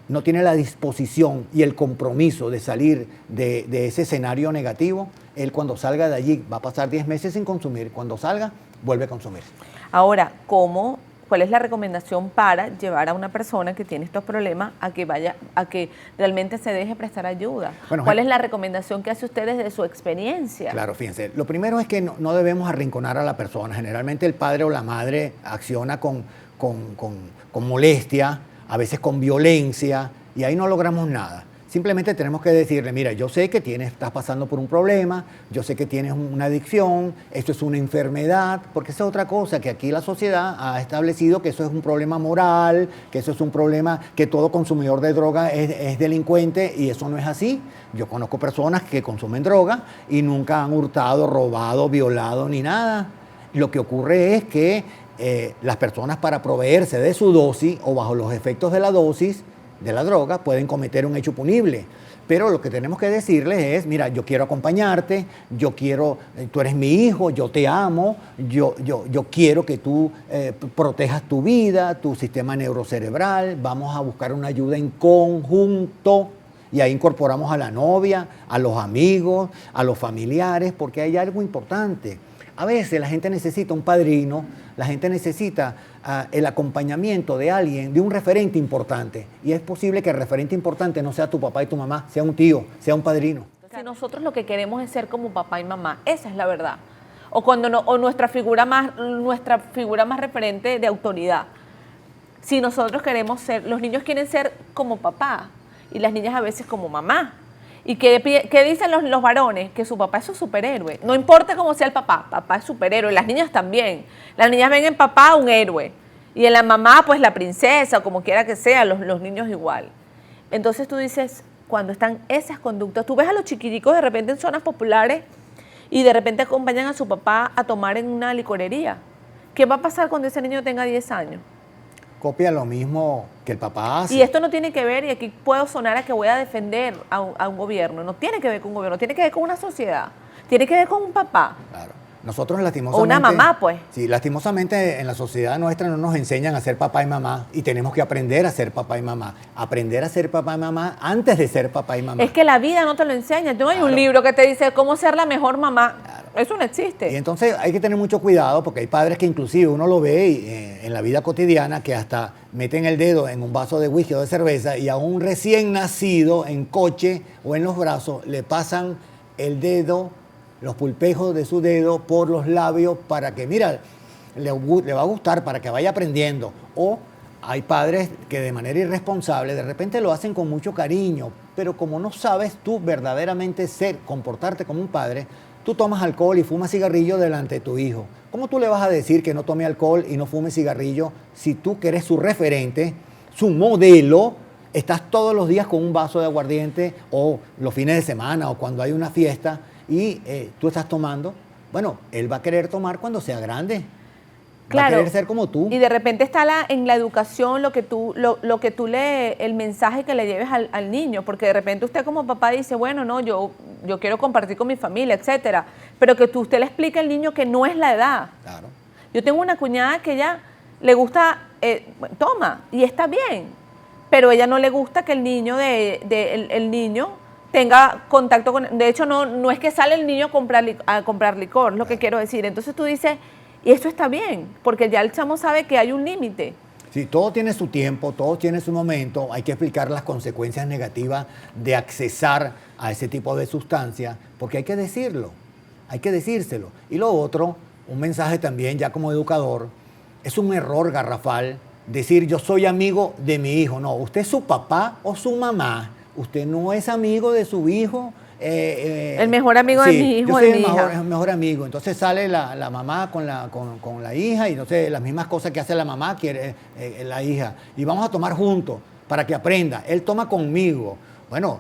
no tiene la disposición y el compromiso de salir de ese escenario negativo, él cuando salga de allí va a pasar 10 meses sin consumir. Cuando salga, vuelve a consumir. Ahora, ¿cuál es la recomendación para llevar a una persona que tiene estos problemas a que realmente se deje prestar ayuda? Bueno, ¿cuál es la recomendación que hace usted desde su experiencia? Claro, fíjense, lo primero es que no debemos arrinconar a la persona. Generalmente el padre o la madre acciona con molestia, a veces con violencia, y ahí no logramos nada. Simplemente tenemos que decirle, mira, yo sé que estás pasando por un problema, yo sé que tienes una adicción, esto es una enfermedad, porque esa es otra cosa, que aquí la sociedad ha establecido que eso es un problema moral, que eso es un problema, que todo consumidor de droga es delincuente, y eso no es así. Yo conozco personas que consumen droga y nunca han hurtado, robado, violado, ni nada. Lo que ocurre es que las personas, para proveerse de su dosis o bajo los efectos de la dosis de la droga, pueden cometer un hecho punible. Pero lo que tenemos que decirles es, mira, yo quiero acompañarte, tú eres mi hijo, yo te amo, yo quiero que tú protejas tu vida, tu sistema neurocerebral, vamos a buscar una ayuda en conjunto. y ahí incorporamos a la novia, a los amigos, a los familiares, porque hay algo importante. A veces la gente necesita un padrino, la gente necesita el acompañamiento de alguien, de un referente importante. Y es posible que el referente importante no sea tu papá y tu mamá, sea un tío, sea un padrino. Si nosotros lo que queremos es ser como papá y mamá, esa es la verdad. O cuando no, o nuestra figura más referente de autoridad. Si nosotros queremos ser, los niños quieren ser como papá y las niñas a veces como mamá. ¿Y qué dicen los varones? Que su papá es su superhéroe. No importa cómo sea el papá, papá es superhéroe. Las niñas también. Las niñas ven en papá un héroe. Y en la mamá, pues la princesa, o como quiera que sea, los niños igual. Entonces tú dices, cuando están esas conductas, tú ves a los chiquiticos de repente en zonas populares y de repente acompañan a su papá a tomar en una licorería. ¿Qué va a pasar cuando ese niño tenga 10 años? Copia lo mismo que el papá hace. Y esto no tiene que ver, y aquí puedo sonar a que voy a defender a un gobierno, no tiene que ver con un gobierno, tiene que ver con una sociedad, tiene que ver con un papá. Claro. Nosotros lastimosamente... O una mamá, pues. Sí, lastimosamente en la sociedad nuestra no nos enseñan a ser papá y mamá y tenemos que aprender a ser papá y mamá. Aprender a ser papá y mamá antes de ser papá y mamá. Es que la vida no te lo enseña. No hay un libro que te dice cómo ser la mejor mamá. Claro. Eso no existe. Y entonces hay que tener mucho cuidado porque hay padres que inclusive uno lo ve en la vida cotidiana que hasta meten el dedo en un vaso de whisky o de cerveza y a un recién nacido en coche o en los brazos le pasan el dedo, los pulpejos de su dedo por los labios para que, mira, le va a gustar, para que vaya aprendiendo. O hay padres que de manera irresponsable de repente lo hacen con mucho cariño, pero como no sabes tú verdaderamente comportarte como un padre, tú tomas alcohol y fumas cigarrillo delante de tu hijo. ¿Cómo tú le vas a decir que no tome alcohol y no fume cigarrillo si tú que eres su referente, su modelo, estás todos los días con un vaso de aguardiente o los fines de semana o cuando hay una fiesta y tú estás tomando? Bueno, él va a querer tomar cuando sea grande. Claro. Va a querer ser como tú. Y de repente está en la educación lo que tú lees, el mensaje que le lleves al niño, porque de repente usted como papá dice, bueno, no, yo quiero compartir con mi familia, etcétera, pero que usted le explique al niño que no es la edad. Claro. Yo tengo una cuñada que ella le gusta, toma, y está bien, pero a ella no le gusta que el niño el niño tenga contacto con... De hecho, no es que sale el niño a comprar licor, es lo que quiero decir. Entonces tú dices, y eso está bien, porque ya el chamo sabe que hay un límite. Sí, todo tiene su tiempo, todo tiene su momento. Hay que explicar las consecuencias negativas de accesar a ese tipo de sustancias, porque hay que decirlo, hay que decírselo. Y lo otro, un mensaje también ya como educador, es un error garrafal decir yo soy amigo de mi hijo. No, usted es su papá o su mamá. Usted no es amigo de su hijo. El mejor amigo de mi hijo o de mi hija. El mejor amigo. Entonces sale la mamá con la hija y entonces las mismas cosas que hace la mamá quiere la hija. Y vamos a tomar juntos para que aprenda. Él toma conmigo. Bueno,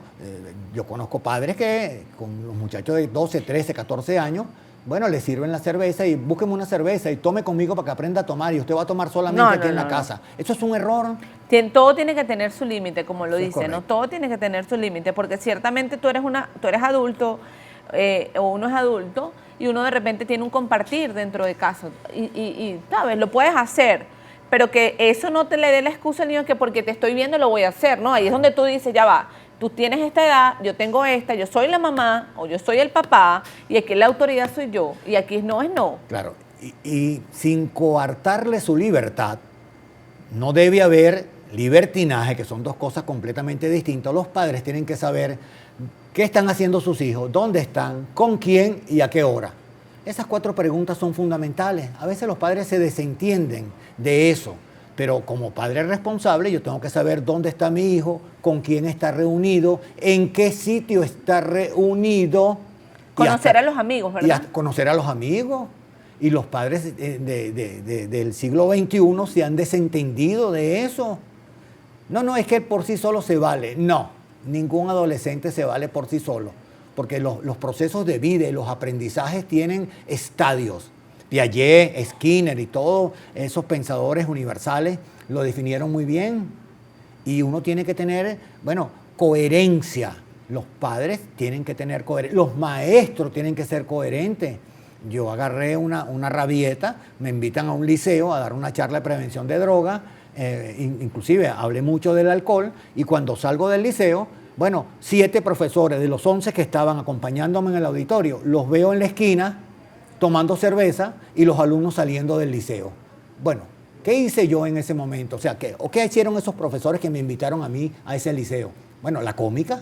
yo conozco padres que con los muchachos de 12, 13, 14 años, bueno, le sirven la cerveza y búsqueme una cerveza y tome conmigo para que aprenda a tomar y usted va a tomar solamente aquí en la casa. Eso es un error. Todo tiene que tener su límite, como lo dice, correcto. ¿no? Todo tiene que tener su límite, porque ciertamente tú eres adulto o uno es adulto y uno de repente tiene un compartir dentro de casa y ¿sabes? Lo puedes hacer, pero que eso no te le dé la excusa al niño que porque te estoy viendo lo voy a hacer, ¿no? Ahí es donde tú dices, ya va, tú tienes esta edad, yo tengo esta, yo soy la mamá o yo soy el papá y aquí la autoridad soy yo y aquí no es no. Claro, y sin coartarle su libertad, no debe haber libertinaje, que son dos cosas completamente distintas. Los padres tienen que saber qué están haciendo sus hijos, dónde están, con quién y a qué hora. Esas 4 preguntas son fundamentales. A veces los padres se desentienden de eso, pero como padre responsable yo tengo que saber dónde está mi hijo, con quién está reunido, en qué sitio está reunido. Conocer a los amigos, ¿verdad? Conocer a los amigos. Y los padres del siglo XXI se han desentendido de eso. No, es que por sí solo se vale. No, ningún adolescente se vale por sí solo, porque los procesos de vida y los aprendizajes tienen estadios. Piaget, Skinner y todos esos pensadores universales lo definieron muy bien. Y uno tiene que tener, coherencia. Los padres tienen que tener coherencia, los maestros tienen que ser coherentes. Yo agarré una rabieta, me invitan a un liceo a dar una charla de prevención de droga, inclusive hablé mucho del alcohol y cuando salgo del liceo Bueno, 7 profesores de los 11 que estaban acompañándome en el auditorio, los veo en la esquina tomando cerveza y los alumnos saliendo del liceo. Bueno, ¿qué hice yo en ese momento? O sea, ¿qué hicieron esos profesores que me invitaron a mí a ese liceo? Bueno, la cómica,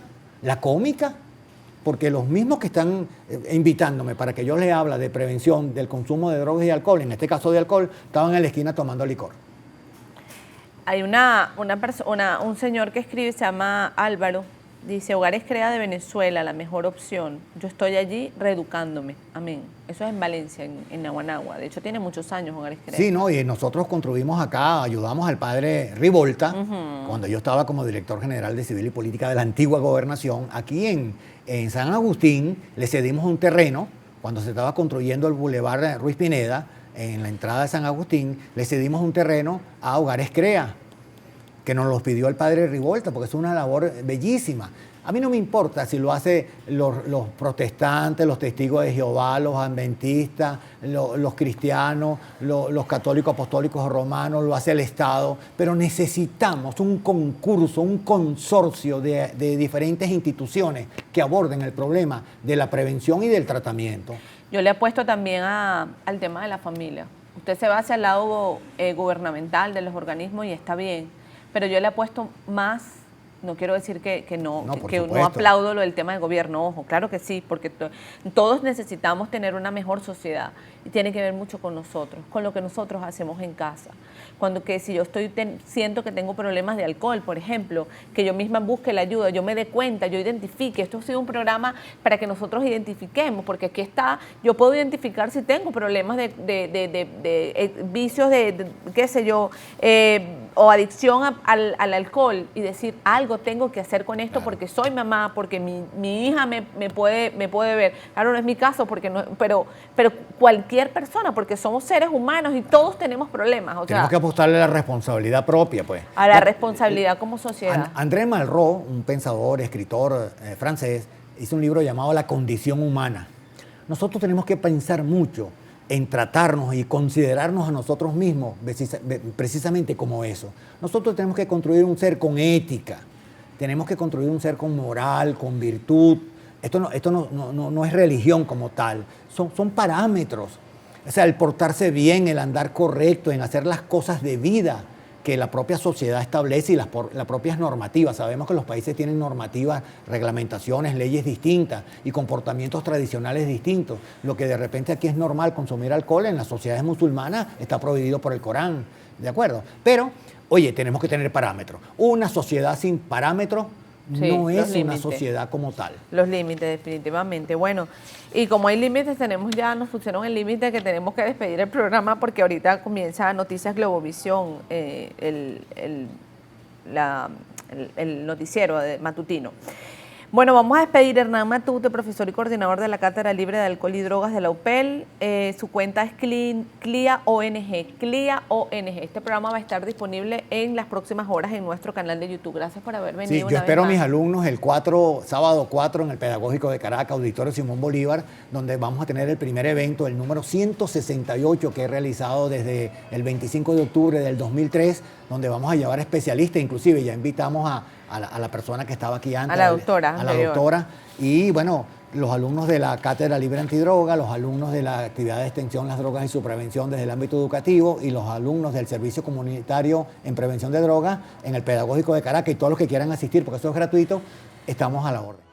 porque los mismos que están invitándome para que yo les hable de prevención del consumo de drogas y alcohol, en este caso de alcohol, estaban en la esquina tomando licor. Hay un señor que escribe, se llama Álvaro, dice, Hogares Crea de Venezuela, la mejor opción. Yo estoy allí reeducándome. Amén. Eso es en Valencia, en Naguanagua. De hecho, tiene muchos años Hogares Crea. Sí, no, y nosotros construimos acá, ayudamos al padre Rivolta, cuando yo estaba como director general de Civil y Política de la antigua gobernación. Aquí en San Agustín le cedimos un terreno, cuando se estaba construyendo el Boulevard Ruiz Pineda, en la entrada de San Agustín, le cedimos un terreno a Hogares Crea, que nos los pidió el padre Rivolta, porque es una labor bellísima. A mí no me importa si lo hacen los protestantes, los testigos de Jehová, los adventistas, los cristianos, los católicos apostólicos romanos, lo hace el Estado, pero necesitamos un concurso, un consorcio de diferentes instituciones que aborden el problema de la prevención y del tratamiento. Yo le apuesto también al tema de la familia. Usted se va hacia el lado gubernamental de los organismos y está bien, pero yo le apuesto más, no quiero decir que no aplaudo lo del tema del gobierno, ojo, claro que sí, porque todos necesitamos tener una mejor sociedad y tiene que ver mucho con nosotros, con lo que nosotros hacemos en casa. Si yo siento que tengo problemas de alcohol, por ejemplo, que yo misma busque la ayuda, yo me dé cuenta, yo identifique. Esto ha sido un programa para que nosotros identifiquemos, porque aquí está, yo puedo identificar si tengo problemas de vicios qué sé yo, o adicción al alcohol y decir, algo tengo que hacer con esto porque soy mamá, porque mi hija me puede ver. Claro, no es mi caso, pero cualquier persona, porque somos seres humanos y todos tenemos problemas. Tenemos que apostarle a la responsabilidad propia, pues. A la responsabilidad como sociedad. André Malraux, un pensador, escritor francés, hizo un libro llamado La condición humana. Nosotros tenemos que pensar mucho en tratarnos y considerarnos a nosotros mismos precisamente como eso. Nosotros tenemos que construir un ser con ética, tenemos que construir un ser con moral, con virtud. Esto no es religión como tal, son parámetros. O sea, el portarse bien, el andar correcto, en hacer las cosas de vida que la propia sociedad establece y las propias normativas. Sabemos que los países tienen normativas, reglamentaciones, leyes distintas y comportamientos tradicionales distintos. Lo que de repente aquí es normal consumir alcohol, en las sociedades musulmanas está prohibido por el Corán, ¿de acuerdo? Pero, oye, tenemos que tener parámetros. Una sociedad sin parámetros no es una sociedad como tal. Los límites, definitivamente. Bueno, y como hay límites, nos pusieron el límite que tenemos que despedir el programa porque ahorita comienza Noticias Globovisión, el noticiero matutino. Bueno, vamos a despedir a Hernán Matute, profesor y coordinador de la Cátedra Libre de Alcohol y Drogas de la UPEL. Su cuenta es CLIA ONG. Este programa va a estar disponible en las próximas horas en nuestro canal de YouTube. Gracias por haber venido. Sí, yo espero a mis alumnos el sábado 4 en el Pedagógico de Caracas, Auditorio Simón Bolívar, donde vamos a tener el primer evento, el número 168 que he realizado desde el 25 de octubre del 2003, donde vamos a llevar especialistas, inclusive ya invitamos a la persona que estaba aquí antes. A la doctora. A la doctora. Y bueno, los alumnos de la Cátedra Libre Antidroga, los alumnos de la actividad de extensión Las Drogas y su Prevención desde el ámbito educativo y los alumnos del Servicio Comunitario en Prevención de Drogas en el Pedagógico de Caracas y todos los que quieran asistir, porque eso es gratuito, estamos a la orden.